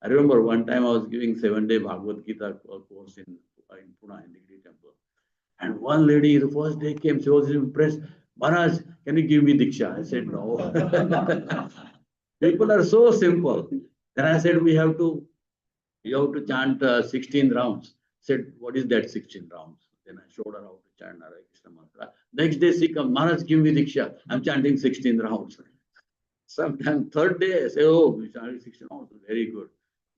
I remember one time I was giving 7-day Bhagavad Gita course in Pune in the Giri temple. And one lady, the first day came, she was impressed. Maharaj, can you give me Diksha? I said, no. People are so simple. Then I said, you have to chant 16 rounds. Said, what is that 16 rounds? Then I showed her how to chant Hare Krishna mantra. Next day she comes, Maharaj, give me Diksha. I'm chanting 16 rounds. Sometime third day, I say, oh, we chanted 16 rounds. Very good.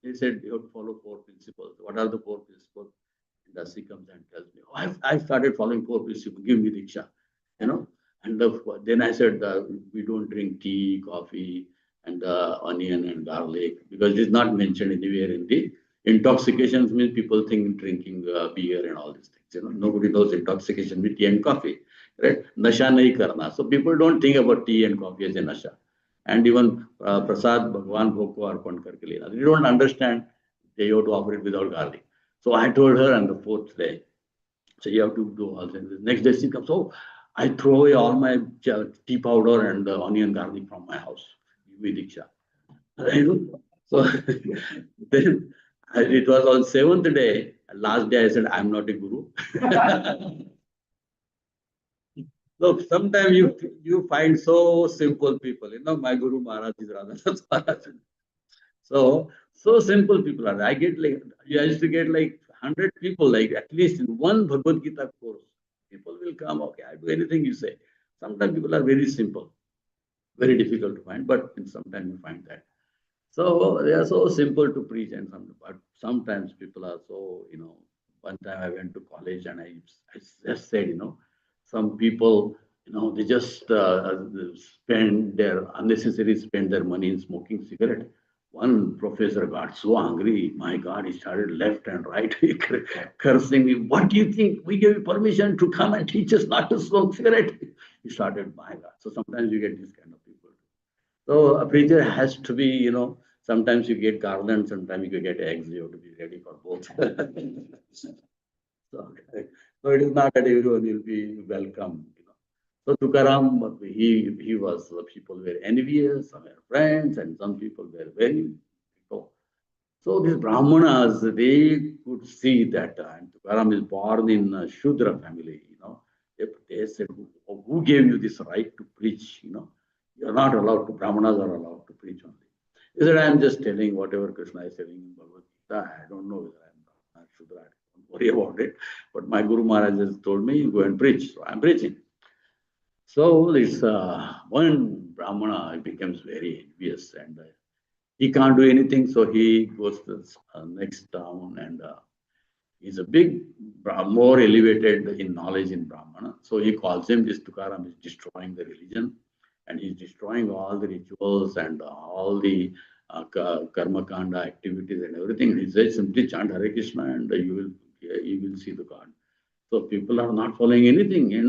He said, you have to follow 4 principles. What are the 4 principles? And she comes and tells me, oh, I started following 4 principles. Give me Diksha. And then I said, we don't drink tea, coffee, and onion and garlic because it is not mentioned anywhere in the intoxications. Means people think drinking beer and all these things. Nobody knows intoxication with tea and coffee, right? Nasha nahi karna. So people don't think about tea and coffee as a nasha. And even prasad Bhagwan Bhog ko arpan karke lena. They don't understand they have to offer it without garlic. So I told her on the 4th day, so you have to do all things. Next day she comes, oh, I throw away all my tea powder and onion garlic from my house. Give me Diksha. So then it was on 7th day. Last day I said, I'm not a guru. So sometimes you find so simple people. My Guru Maharaj is Radhanath Maharaj. So So simple people are. I get like, I used to get like 100 people, like at least in one Bhagavad Gita course. People will come, okay, I do anything you say. Sometimes people are very simple, very difficult to find, but sometimes you find that. So they are so simple to preach, and but sometimes people are so, one time I went to college and I just said, some people, they just spend their money in smoking cigarette. One professor got so angry, my God, he started left and right cursing me. What do you think? We gave you permission to come and teach us not to smoke cigarette. He started, my God. So sometimes you get this kind of people. So a preacher has to be, sometimes you get garland, sometimes you get eggs. You have to be ready for both. So, so it is not that everyone will be welcome. So Tukaram, he was, people were envious, some were friends, and some people were very. So these Brahmanas, they could see that and Tukaram is born in a Shudra family, They said, who gave you this right to preach, You're not allowed to, Brahmanas are allowed to preach only. He said, I'm just telling whatever Krishna is telling in Bhagavad Gita. I don't know whether I'm Brahmana or Shudra. Don't worry about it. But my Guru Maharaj has told me, go and preach. So I'm preaching. So this one Brahmana becomes very envious and he can't do anything, so he goes to the next town and he's a big, more elevated in knowledge in Brahmana. So he calls him, this Tukaram is destroying the religion and he's destroying all the rituals and all the karma kanda activities and everything. He says simply chant Hare Krishna and you will see the God. So people are not following anything, and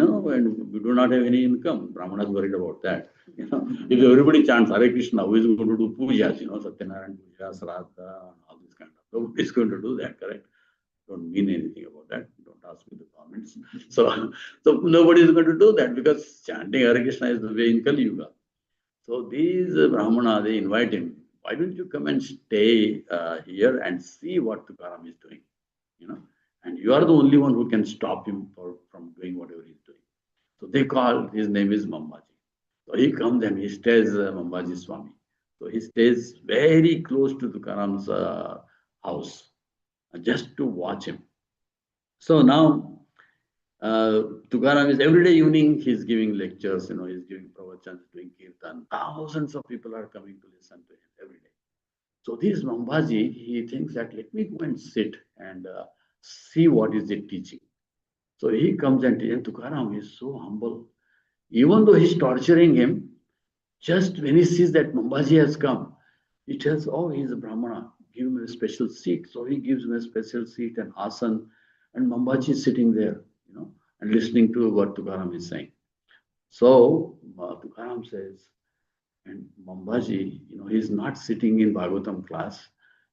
we do not have any income. Brahmanas worried about that. If everybody chants Hare Krishna, who is going to do pujas, Satyanarayan puja, Sraddha, all this kind of. Nobody is going to do that, correct? Don't mean anything about that. Don't ask me the comments. So nobody is going to do that because chanting Hare Krishna is the way in Kali Yuga. So these Brahmana, they invite him. Why don't you come and stay here and see what Tukaram is doing? You know, and you are the only one who can stop him from doing whatever he's doing. So they call, his name is Mambaji. So he comes and he stays Mambaji Swami. So he stays very close to Tukaram's house just to watch him. So now Tukaram is every day evening, he's giving lectures, he's giving pravachans, doing kirtan. Thousands of people are coming to listen to him every day. So this Mambaji, he thinks that let me go and sit and see what is it teaching. So he comes and Tukaram is so humble. Even though he's torturing him, just when he sees that Mambaji has come, he tells, oh, he's a Brahmana, give him a special seat. So he gives him a special seat and asan, and Mambaji is sitting there, and listening to what Tukaram is saying. So Tukaram says, and Mambaji, he's not sitting in Bhagavatam class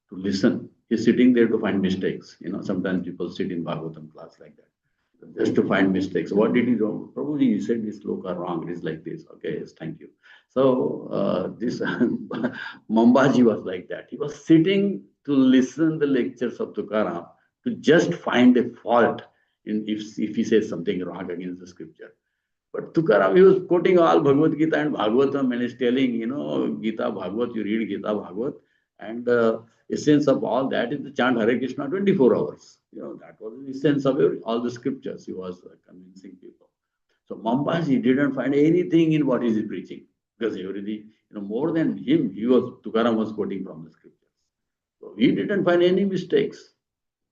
to listen. He's sitting there to find mistakes. Sometimes people sit in Bhagavatam class like that just to find mistakes. What did he do? Probably you said this sloka wrong. It is like this. Okay, yes, thank you. So this Mambaji was like that. He was sitting to listen the lectures of Tukaram to just find a fault in if he says something wrong against the scripture. But Tukaram, he was quoting all Bhagavad Gita and Bhagavatam and is telling, Gita, Bhagavat, you read Gita, Bhagavat, and essence of all that is to chant Hare Krishna 24 hours. That was the essence of all the scriptures. He was convincing people. So Mambaji didn't find anything in what he is preaching because he already, more than him, Tukaram was quoting from the scriptures. So he didn't find any mistakes.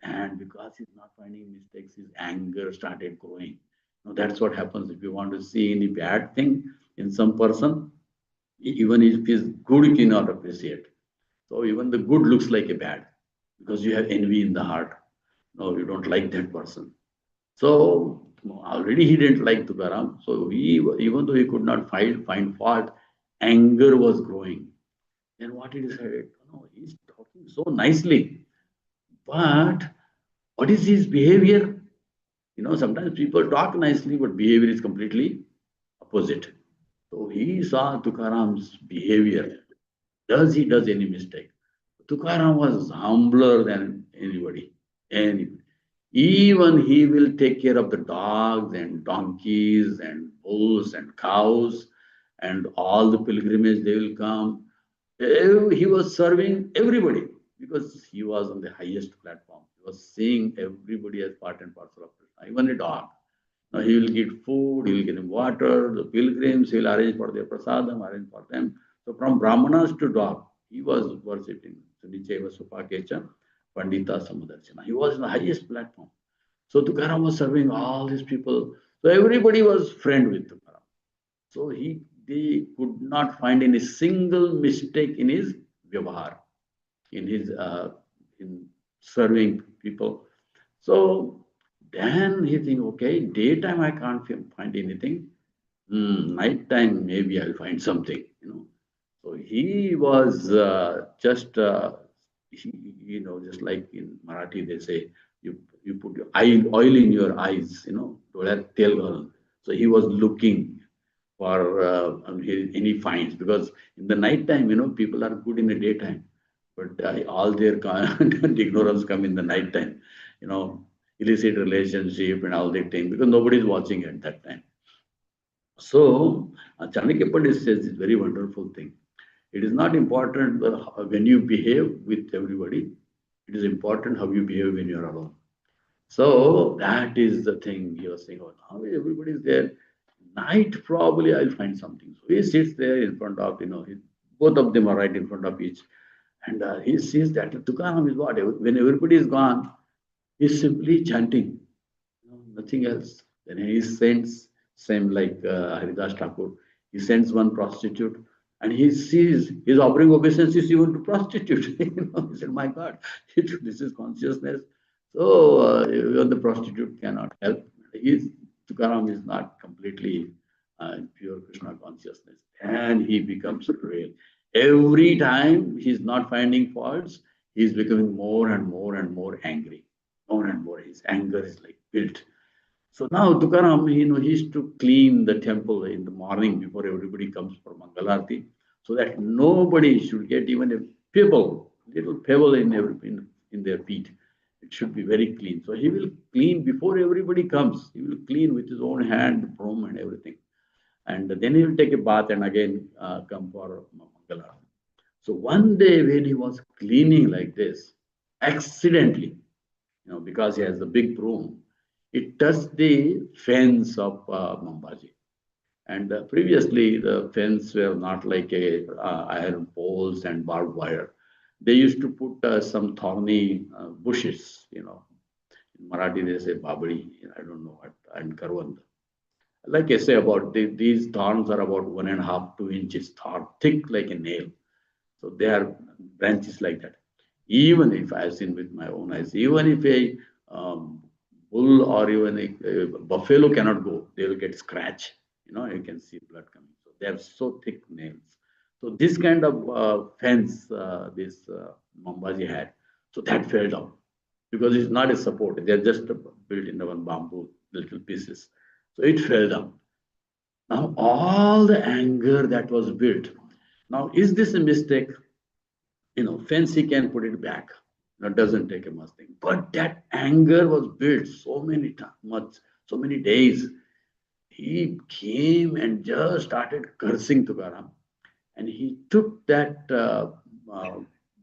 And because he's not finding mistakes, his anger started growing. That's what happens if you want to see any bad thing in some person, even if it is good, you cannot appreciate. So even the good looks like a bad because you have envy in the heart. No, you don't like that person. So already he didn't like Tukaram. So even though he could not find fault, anger was growing. Then what he decided? No, he's talking so nicely, but what is his behavior? Sometimes people talk nicely, but behavior is completely opposite. So he saw Tukaram's behavior. Does he does any mistake? Tukaram was humbler than anybody. Anybody. Even he will take care of the dogs and donkeys and bulls and cows and all the pilgrimage they will come. He was serving everybody. because he was on the highest platform. He was seeing everybody as part and parcel of Krishna, even a dog. Now he will get food, he will get him water, the pilgrims, he will arrange for their prasadam, arrange for them. So from Brahmanas to dog, he was worshipping. So Nicheva Supakecha, Pandita Samudarshana. He was in the highest platform. So Tukaram was serving all these people. So everybody was friend with Tukaram. So they could not find any single mistake in his vyavahar, in his in serving people. So then he think, okay, daytime I can't find anything. Nighttime maybe I'll find something. So he was just just like in Marathi they say, you put your oil in your eyes, डोळ्यात तेल घालून. So he was looking for any finds, because in the night time, people are good in the daytime, but all their ignorance come in the night time, illicit relationship and all that thing, because nobody is watching at that time. So Chanakya Pandit says this very wonderful thing. It is not important when you behave with everybody. It is important how you behave when you are alone. So that is the thing he was saying. Oh, now everybody is there. Night probably I'll find something. So he sits there in front of, both of them are right in front of each. And he sees that Tukaram is what? When everybody is gone, he's simply chanting, nothing else. Then he sends, same like Haridas Thakur, he sends one prostitute and he sees he's offering obeisances even to prostitute. He said, my God, this is consciousness. So even the prostitute cannot help. Tukaram is not completely pure Krishna consciousness. And he becomes real. Every time he's not finding faults, he's becoming more and more and more angry. More and more. His anger is like built. So now Tukaram, he used to clean the temple in the morning before everybody comes for Mangalarti, so that nobody should get even a little pebble in their feet. It should be very clean. So he will clean before everybody comes. He will clean with his own hand, the broom and everything. And then he will take a bath and again come for Mangalarti. So one day when he was cleaning like this, accidentally, because he has a big broom, it touched the fence of Mambaji. And previously, the fence were not like iron poles and barbed wire. They used to put some thorny bushes. In Marathi, they say babadi, I don't know what, and karwand. Like I say, about these thorns are about 1.5, 2 inches thick like a nail. So they are branches like that. Even if I've seen with my own eyes, even if a bull or even a buffalo cannot go, they will get scratch. You can see blood coming. So they have so thick nails. So this kind of fence this Mambaji had, so that fell down because it's not a support. They're just built in the one bamboo little pieces. So it fell down. Now all the anger that was built. Now is this a mistake? Fence he can put it back. Doesn't take a much thing. But that anger was built so many times, so many days. He came and just started cursing Tukaram. And he took that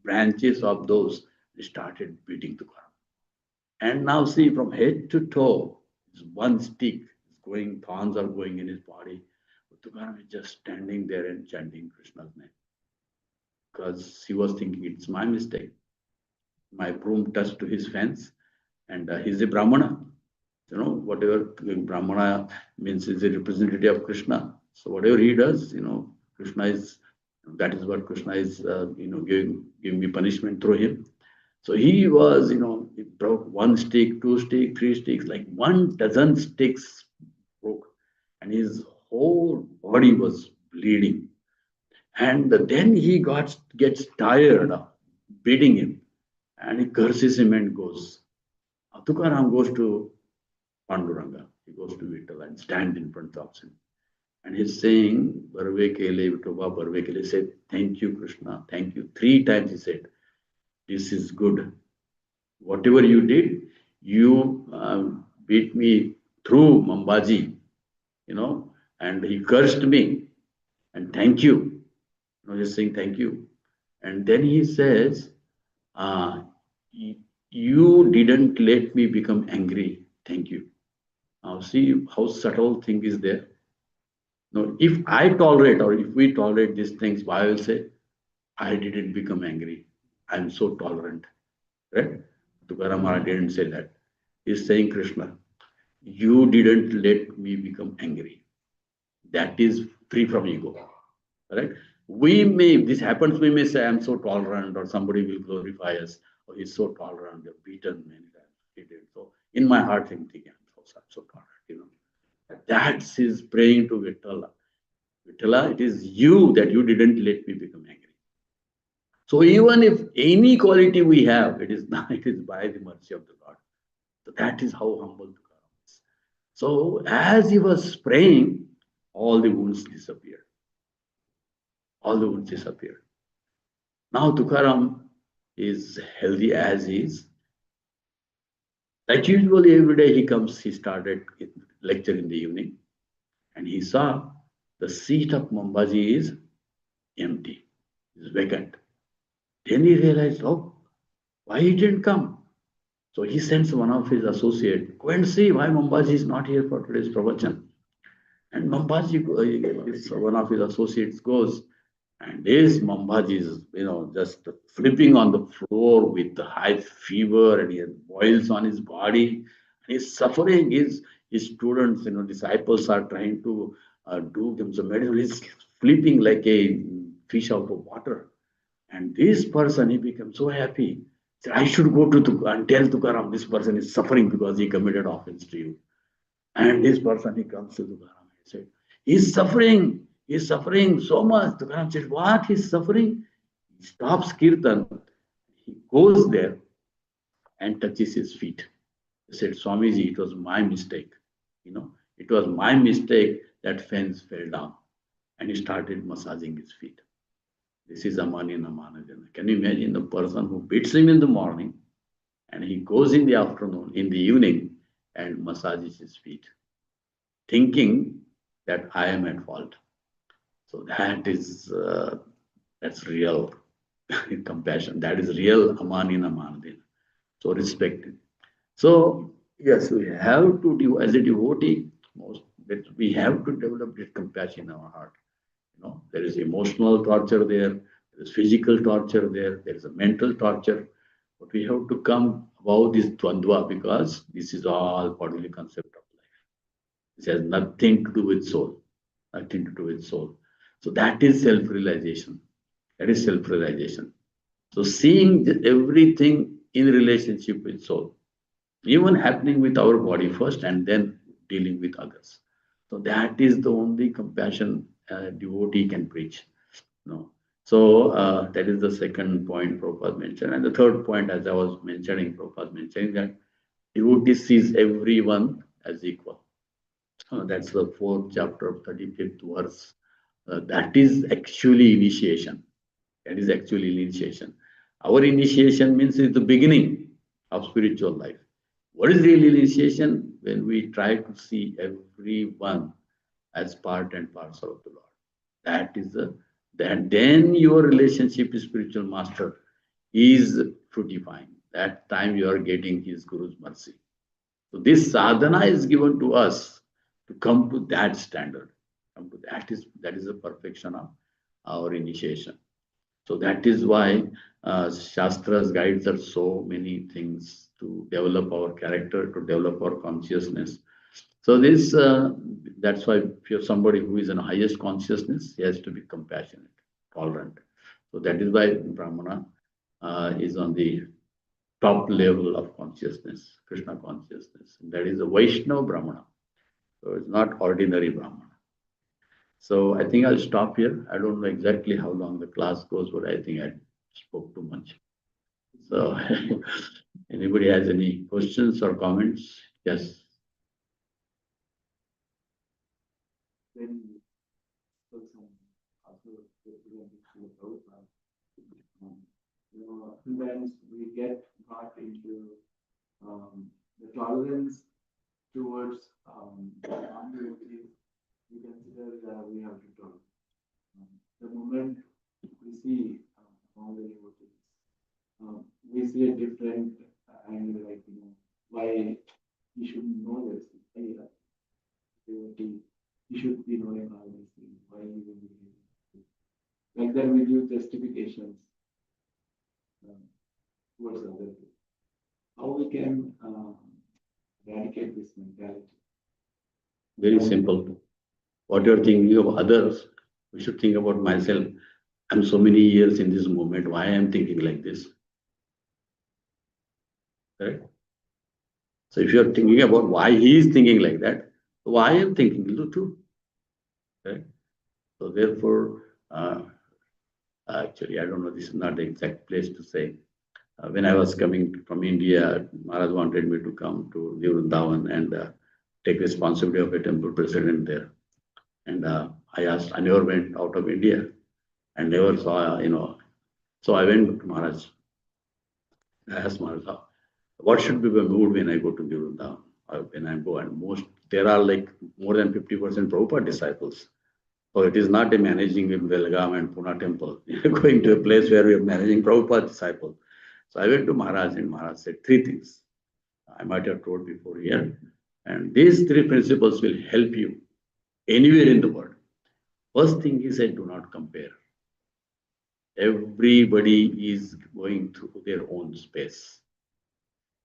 branches of those and started beating Tukaram. And now see, from head to toe, is one stick is going, thorns are going in his body. Tukaram is just standing there and chanting Krishna's name. Because he was thinking, it's my mistake. My broom touched to his fence, and he's a Brahmana. Whatever Brahmana means is a representative of Krishna. So whatever he does, Krishna is, that is what Krishna is, giving me punishment through him. So he was, he broke one stick, two sticks, three sticks, like 12 sticks broke, and his whole body was bleeding. And then he gets tired of beating him, and he curses him and goes. Tukaram goes to Panduranga. He goes to Vittal and stands in front of him. And he's saying, Barve Kele, Vitoba, Barve Kele, said, thank you, Krishna, thank you. 3 times he said, this is good. Whatever you did, you beat me through Mambaji, and he cursed me. And thank you. Just saying thank you. And then he says, uh, y- you didn't let me become angry. Thank you. Now see how subtle thing is there. No, if I tolerate or if we tolerate these things, I will say, I didn't become angry. I'm so tolerant. Right? Tukaram Maharaj didn't say that. He's saying, Krishna, you didn't let me become angry. That is free from ego. Right? We may, this happens, we may say, I'm so tolerant, or somebody will glorify us, or he's so tolerant, they're beaten many times. He did. So in my heart, I'm thinking, I'm so tolerant. That's his praying to Vitala. Vitala, it is you that you didn't let me become angry. So even if any quality we have, it is not, it is by the mercy of the Lord. So that is how humble Tukaram is. So as he was praying, all the wounds disappeared. All the wounds disappeared. Now Tukaram is healthy as he is. Like usually every day he comes, he started lecture in the evening, and he saw the seat of Mambaji is empty, is vacant. Then he realized, oh, why he didn't come? So he sends one of his associates, go and see why Mambaji is not here for today's pravachan. And Mambaji, one of his associates goes, and this Mambaji is, just flipping on the floor with high fever, and he has boils on his body. And he's suffering. His students, disciples are trying to do him some medicine. He's flipping like a fish out of water. And this person, he becomes so happy. He said, I should go to and tell Tukaram this person is suffering because he committed offense to you. And this person, he comes to Tukaram. He said, he's suffering so much. Tukaram said, what? He's suffering? He stops Kirtan. He goes there and touches his feet. He said, Swamiji, it was my mistake. It was my mistake that fence fell down. And he started massaging his feet. This is Amani Namanajana. Can you imagine the person who beats him in the morning and he goes in the afternoon, in the evening, and massages his feet, thinking that I am at fault. So that's real compassion. That is real Amanina Manadina. So respect it. So yes, we have to do as a devotee, most that we have to develop this compassion in our heart. There is emotional torture there is physical torture there is a mental torture. But we have to come above this dvandva because this is all bodily concept of life. This has nothing to do with soul. Nothing to do with soul. So that is self-realization. That is self-realization. So seeing everything in relationship with soul, even happening with our body first and then dealing with others. So that is the only compassion a devotee can preach. No. So that is the second point Prabhupada mentioned. And the third point, as I was mentioning, Prabhupada mentioning that devotee sees everyone as equal. That's the fourth chapter of 35th verse. That is actually initiation. That is actually initiation. Our initiation means it's the beginning of spiritual life. What is real initiation? When we try to see everyone as part and parcel of the Lord. That is that then your relationship with spiritual master is fructifying. That time you are getting his Guru's mercy. So this sadhana is given to us to come to that standard. Come to that is the perfection of our initiation. So that is why Shastras guides us so many things to develop our character, to develop our consciousness. So that's why if you're somebody who is in highest consciousness, he has to be compassionate, tolerant. So that is why Brahmana is on the top level of consciousness, Krishna consciousness. That is a Vaishnava Brahmana. So it's not ordinary Brahmana. So I think I'll stop here. I don't know exactly how long the class goes, but I think I spoke too much. So anybody has any questions or comments? Yes. When some also represented to the program, sometimes we get got into the tolerance towards non-devotees. We consider that we have to tolerate. The moment we see all the devotees, we see a different angle, like, why you should know this. Devotee, you should be knowing all these things. Why you will be doing this. Like that, we do justifications um, towards other people. How we can eradicate this mentality? Very simple. What you're thinking of others, we should think about myself. I'm so many years in this moment. Why I'm thinking like this? Correct? So if you're thinking about why he is thinking like that, why I'm thinking too. Correct? So therefore, actually, I don't know. This is not the exact place to say. When I was coming from India, Maharaj wanted me to come to Vrindavan and take responsibility of a temple president there. And I asked, I never went out of India and never saw. So I went to Maharaj. I asked Maharaj, what should be my mood when I go to Vrindavan? When I go, and there are like more than 50% Prabhupada disciples. So it is not a managing in Belgaum and Pune temple. You're going to a place where you're managing Prabhupada disciples. So I went to Maharaj and Maharaj said three things. I might have told before here. And these three principles will help you anywhere in the world. First thing he said, do not compare. Everybody is going through their own space.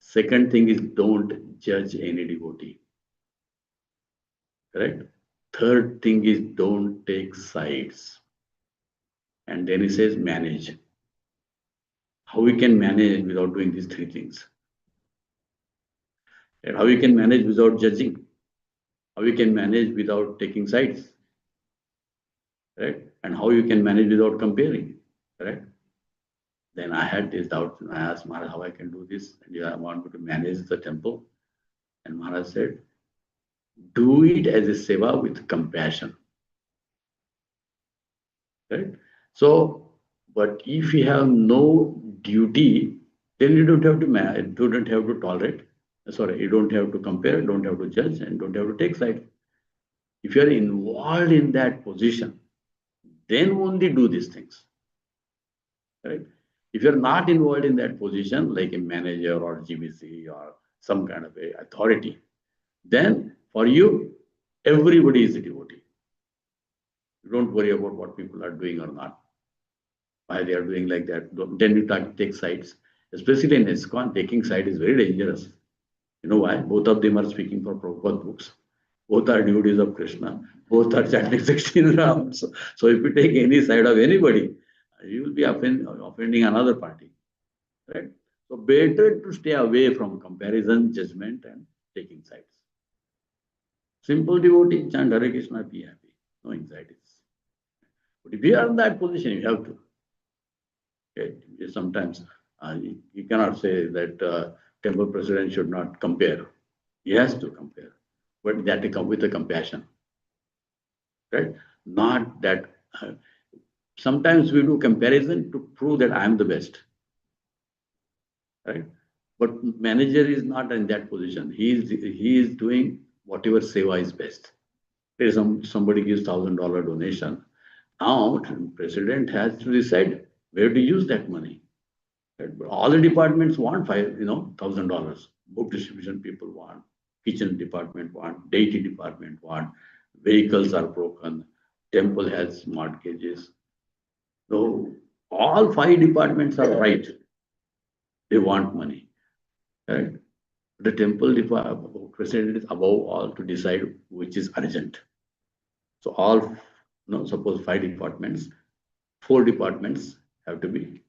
Second thing is don't judge any devotee. Correct? Third thing is don't take sides. And then he says manage. How we can manage without doing these three things? And how we can manage without judging? How we can manage without taking sides? Right? And how you can manage without comparing? Correct? Then I had this doubt. I asked Maharaj how I can do this. And I want me to manage the temple. And Maharaj said, do it as a seva with compassion. Right? So, but if you have no duty, then you don't have to don't have to tolerate. Sorry, you don't have to compare, don't have to judge, and don't have to take side. If you are involved in that position, then only do these things. Right? If you're not involved in that position, like a manager or GBC or some kind of a authority, then for you, everybody is a devotee. You don't worry about what people are doing or not, why they are doing like that. Then you take sides. Especially in ISKCON, taking side is very dangerous. You know why? Both of them are speaking for Prabhupada books. Both are devotees of Krishna. Both are chanting 16 rounds. So if you take any side of anybody, you will be offending another party. Right? So better to stay away from comparison, judgment, and taking sides. Simple devotee, chant Hare Krishna, be happy. No anxieties. But if you are in that position, you have to. Okay? Sometimes you cannot say that temple president should not compare. He has to compare, but that will come with a compassion. Right? Not that sometimes we do comparison to prove that I am the best. Right? But manager is not in that position. He is doing whatever seva is best. If somebody gives $1,000 donation, now president has to decide where to use that money. Right? But all the departments want $1,000. Book distribution people want, kitchen department want, deity department want, vehicles are broken, temple has mortgages. So all five departments are right. They want money. Right? The temple president is above all to decide which is urgent. So all, suppose five departments, four departments have to be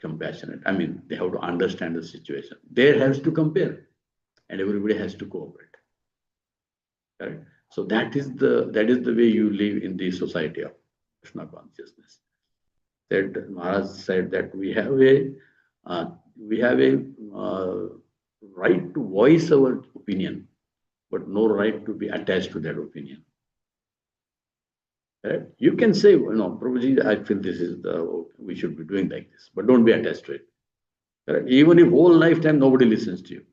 compassionate. I mean, they have to understand the situation. There has to compare, and everybody has to cooperate. Right? So that is the way you live in the society of Krishna consciousness. That Maharaj said that we have a right to voice our opinion, but no right to be attached to that opinion. Right? You can say, Prabhuji, I feel this is we should be doing like this, but don't be attached to it. Right? Even if whole lifetime nobody listens to you.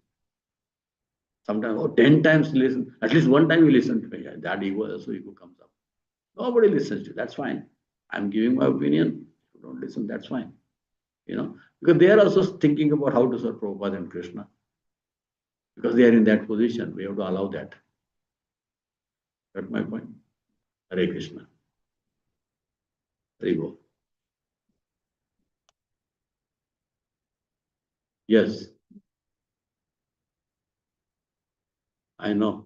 Sometimes, 10 times listen, at least one time you listen to me. That ego comes up. Nobody listens to you. That's fine. I'm giving my opinion. If you don't listen, that's fine. because they are also thinking about how to serve Prabhupada and Krishna. Because they are in that position, we have to allow that. That's my point. Hare Krishna. Hare Bol. Yes, I know.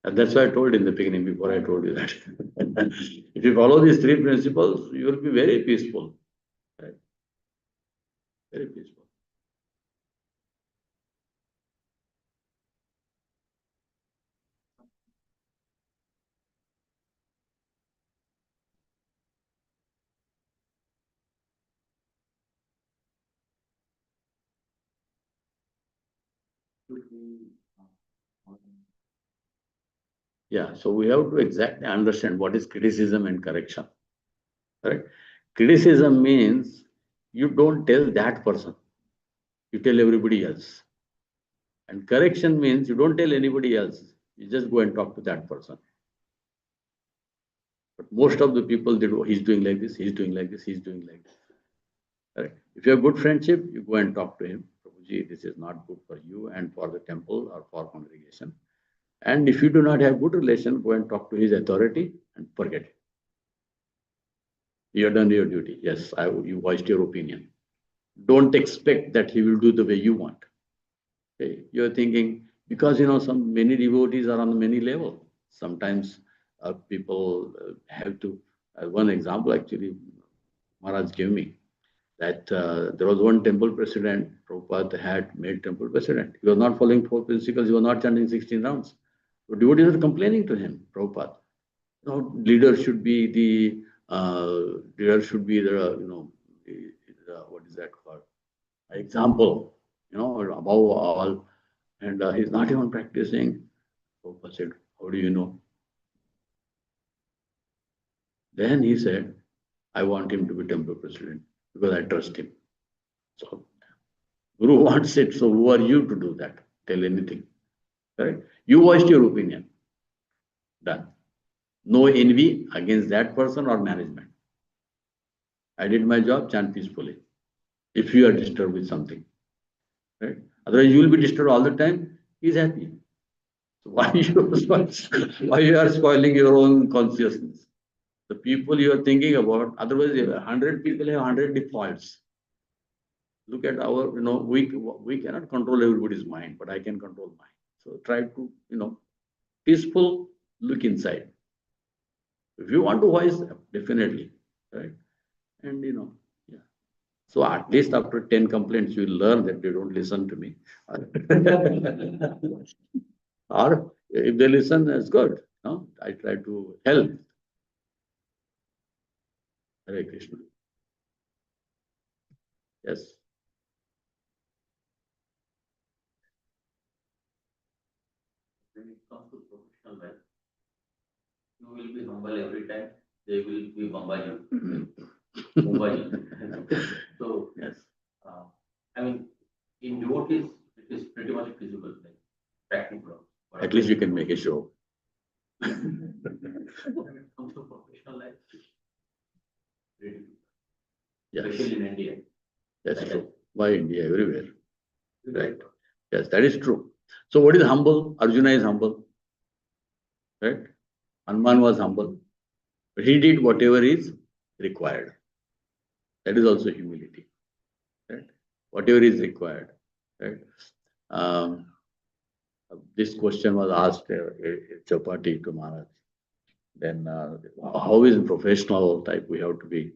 And that's why I told in the beginning, before I told you that. If you follow these three principles, you will be very peaceful. Right? Very peaceful. Yeah, so we have to exactly understand what is criticism and correction. Correct? Criticism means you don't tell that person, you tell everybody else. And correction means you don't tell anybody else, you just go and talk to that person. But most of the people, they do, he's doing like this, he's doing like this, he's doing like this. Correct? If you have good friendship, you go and talk to him. Prabhuji, this is not good for you and for the temple or for congregation. And if you do not have good relation, go and talk to his authority and forget it. You have done your duty. Yes, you voiced your opinion. Don't expect that he will do the way you want. Okay? You're thinking, because some many devotees are on many level. Sometimes people have to. One example actually, Maharaj gave me that there was one temple president. Prabhupada had made temple president. He was not following 4 principles. He was not chanting 16 rounds. So devotees are complaining to him, Prabhupada. Leader should be the what is that called? Example, above all, and he's not even practicing. Prabhupada said, how do you know? Then he said, I want him to be temple president because I trust him. So Guru wants it, so who are you to do that? Tell anything. Correct? You voiced your opinion. Done. No envy against that person or management. I did my job, chant peacefully. If you are disturbed with something, right? Otherwise, you will be disturbed all the time. He's happy. So why you are spoiling your own consciousness? The people you are thinking about, otherwise, 100 people have 100 defaults. Look at our, we cannot control everybody's mind, but I can control mine. So try to, peaceful, look inside. If you want to voice, definitely, right? And, yeah. So at least after 10 complaints, you will learn that they don't listen to me. Or if they listen, that's good. No? I try to help. Hare Krishna. Yes. When it comes to professional life, you will be humble every time. They will be bombarding you. So, yes. I mean, in devotees, it is pretty much visible, like practical. At least you can make a show. When it comes to professional life, really, yes. Especially in India. That's true. Why India? Everywhere. Right. Yes, that is true. So what is humble? Arjuna is humble. Right? Hanuman was humble. But he did whatever is required. That is also humility. Right? Whatever is required. Right? This question was asked Chapati to Maharaj. Then how is professional type we have to be,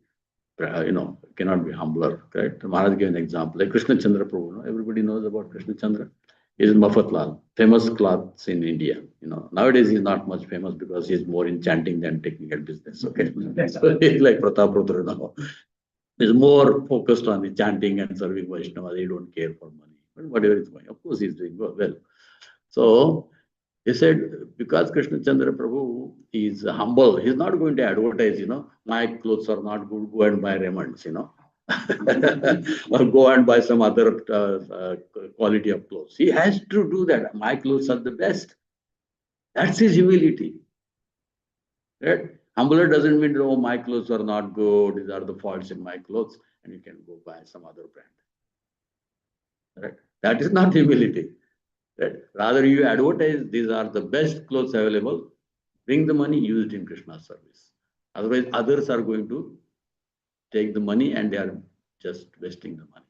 cannot be humbler, correct? Maharaj gave an example, like Krishna Chandra Prabhu, everybody knows about Krishna Chandra. He is Mafatlal, famous cloths in India. Nowadays he's not much famous because he's more in chanting than technical business. Okay, so he's like Pratap Rudra now. He's more focused on the chanting and serving Vaishnava. He don't care for money, but whatever is going. Of course, he's doing well. So he said, because Krishna Chandra Prabhu is humble, he's not going to advertise, my clothes are not good, go and buy Raymond's, or go and buy some other quality of clothes. He has to do that. My clothes are the best. That's his humility. Right? Humbler doesn't mean, oh, my clothes are not good, these are the faults in my clothes, and you can go buy some other brand. Right? That is not humility. Right? Rather, you advertise these are the best clothes available, bring the money, use it in Krishna's service. Otherwise, others are going to take the money and they are just wasting the money.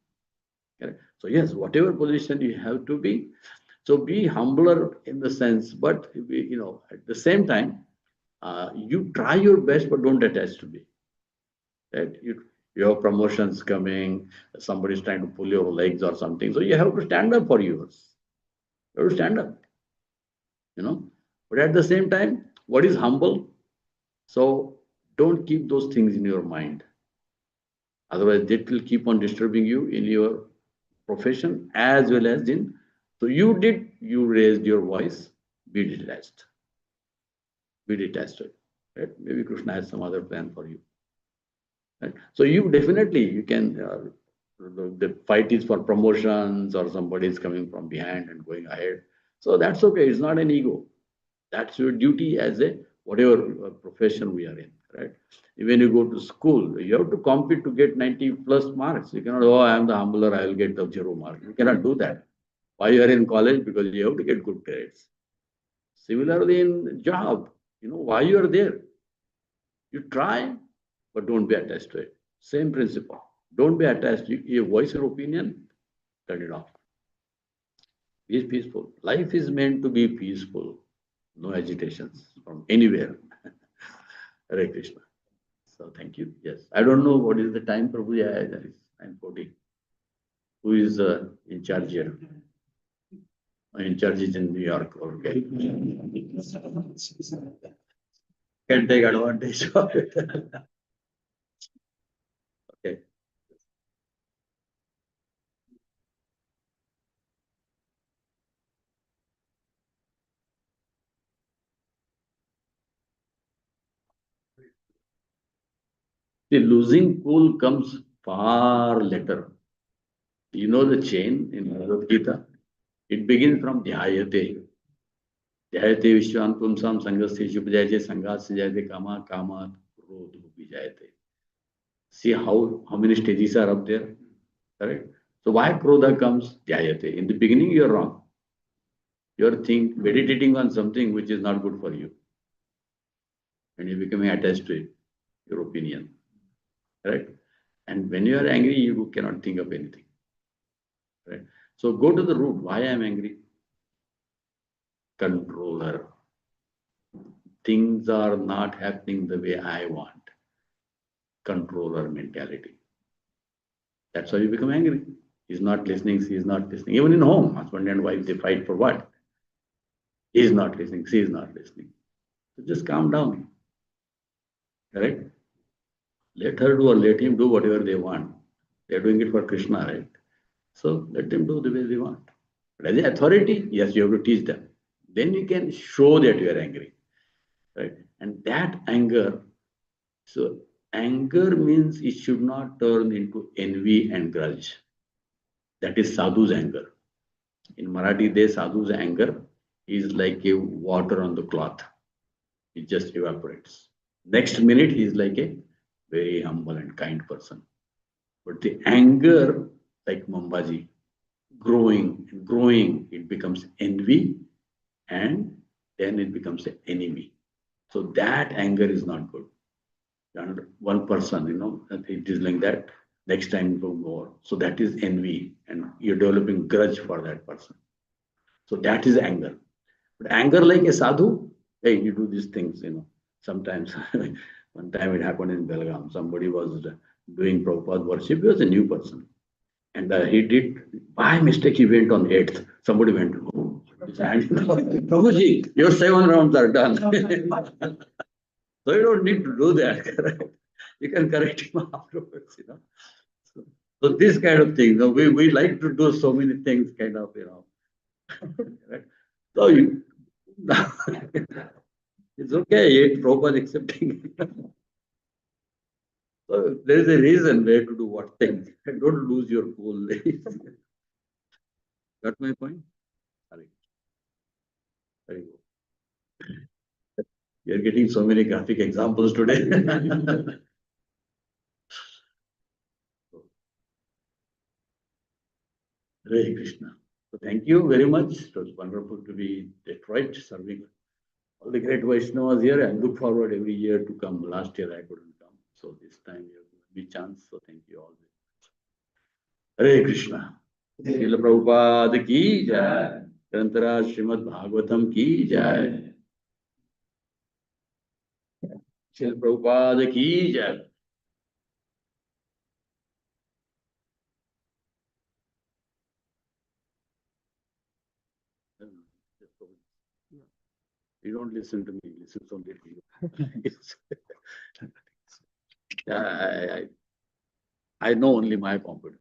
Correct? So, yes, whatever position you have to be, so be humbler in the sense, but at the same time, you try your best, but don't attach to be. Right? You have promotions coming, somebody is trying to pull your legs or something. So you have to stand up for yours. You have to stand up, you know. But at the same time, what is humble? So don't keep those things in your mind. Otherwise, that will keep on disturbing you in your profession as well as in. So you raised your voice, be detached. Be detached. Right? Maybe Krishna has some other plan for you. Right? So you can the fight is for promotions or somebody is coming from behind and going ahead. So that's okay. It's not an ego. That's your duty as a whatever profession we are in, right? When you go to school, you have to compete to get 90 plus marks. You cannot, oh, I am the humbler, I will get the 0 mark. You cannot do that. Why you are in college? Because you have to get good grades. Similarly, in job, why you are there. You try, but don't be attached to it. Same principle. Don't be attached. You voice your opinion, turn it off. Be peaceful. Life is meant to be peaceful. No agitations from anywhere. Hare Krishna. So thank you. Yes. I don't know what is the time, Prabhu. Yeah, that is 9:40. Who is in charge here? In charge is in New York. Okay. Can take advantage of it. Okay. The losing cool comes far later. You know the chain in Bhagavad Gita? It begins from Dhyayate. Dhyayate Vishwan Pumsam Sangasya Shubhajayate Sangasya Jayate Kama Kama Krodh Vijayate. See how many stages are up there? Correct? So why Krodha comes? Dhyayate. In the beginning, you're wrong. You're meditating on something which is not good for you. And you're becoming attached to it, your opinion. Correct? And when you are angry, you cannot think of anything. Right? So go to the root. Why I am angry? Controller. Things are not happening the way I want. Controller mentality. That's how you become angry. He's not listening, she is not listening. Even in home, husband and wife, they fight for what? He is not listening, she is not listening. So just calm down. Correct? Let her do or let him do whatever they want. They're doing it for Krishna, right? So let them do the way they want. But as an authority, yes, you have to teach them. Then you can show that you are angry. Right? And that anger, so anger means it should not turn into envy and grudge. That is sadhu's anger. In Marathi, they sadhu's anger is like a water on the cloth. It just evaporates. Next minute, he is like a very humble and kind person. But the anger, like Mambaji, growing and growing, it becomes envy and then it becomes an enemy. So that anger is not good. And one person, it is like that. Next time go more. So that is envy, and you're developing grudge for that person. So that is anger. But anger like a sadhu, hey, you do these things. Sometimes, one time it happened in Belgaum. Somebody was doing Prabhupada worship. He was a new person. And he did, by mistake, he went on 8th. Somebody went, oh, his hand. Prabhuji, your 7 rounds are done. So you don't need to do that. Correct? You can correct him afterwards. So this kind of thing, we like to do so many things, kind of. Right? So it's okay, it Prabhupada accepting. So there is a reason where to do what things. Don't lose your cool. Got my point? Very good. You're getting so many graphic examples today. Hare Krishna. So thank you very much. It was wonderful to be in Detroit serving all the great Vaishnavas here and look forward every year to come. Last year I couldn't come. So this time you have given me chance. So thank you all. Hare Krishna. Srila Prabhupada ki jai. Grantara Srimad Bhagavatam ki jai. Srila Prabhupada ki jai. You don't listen to me, listen only to you. I know only my competence.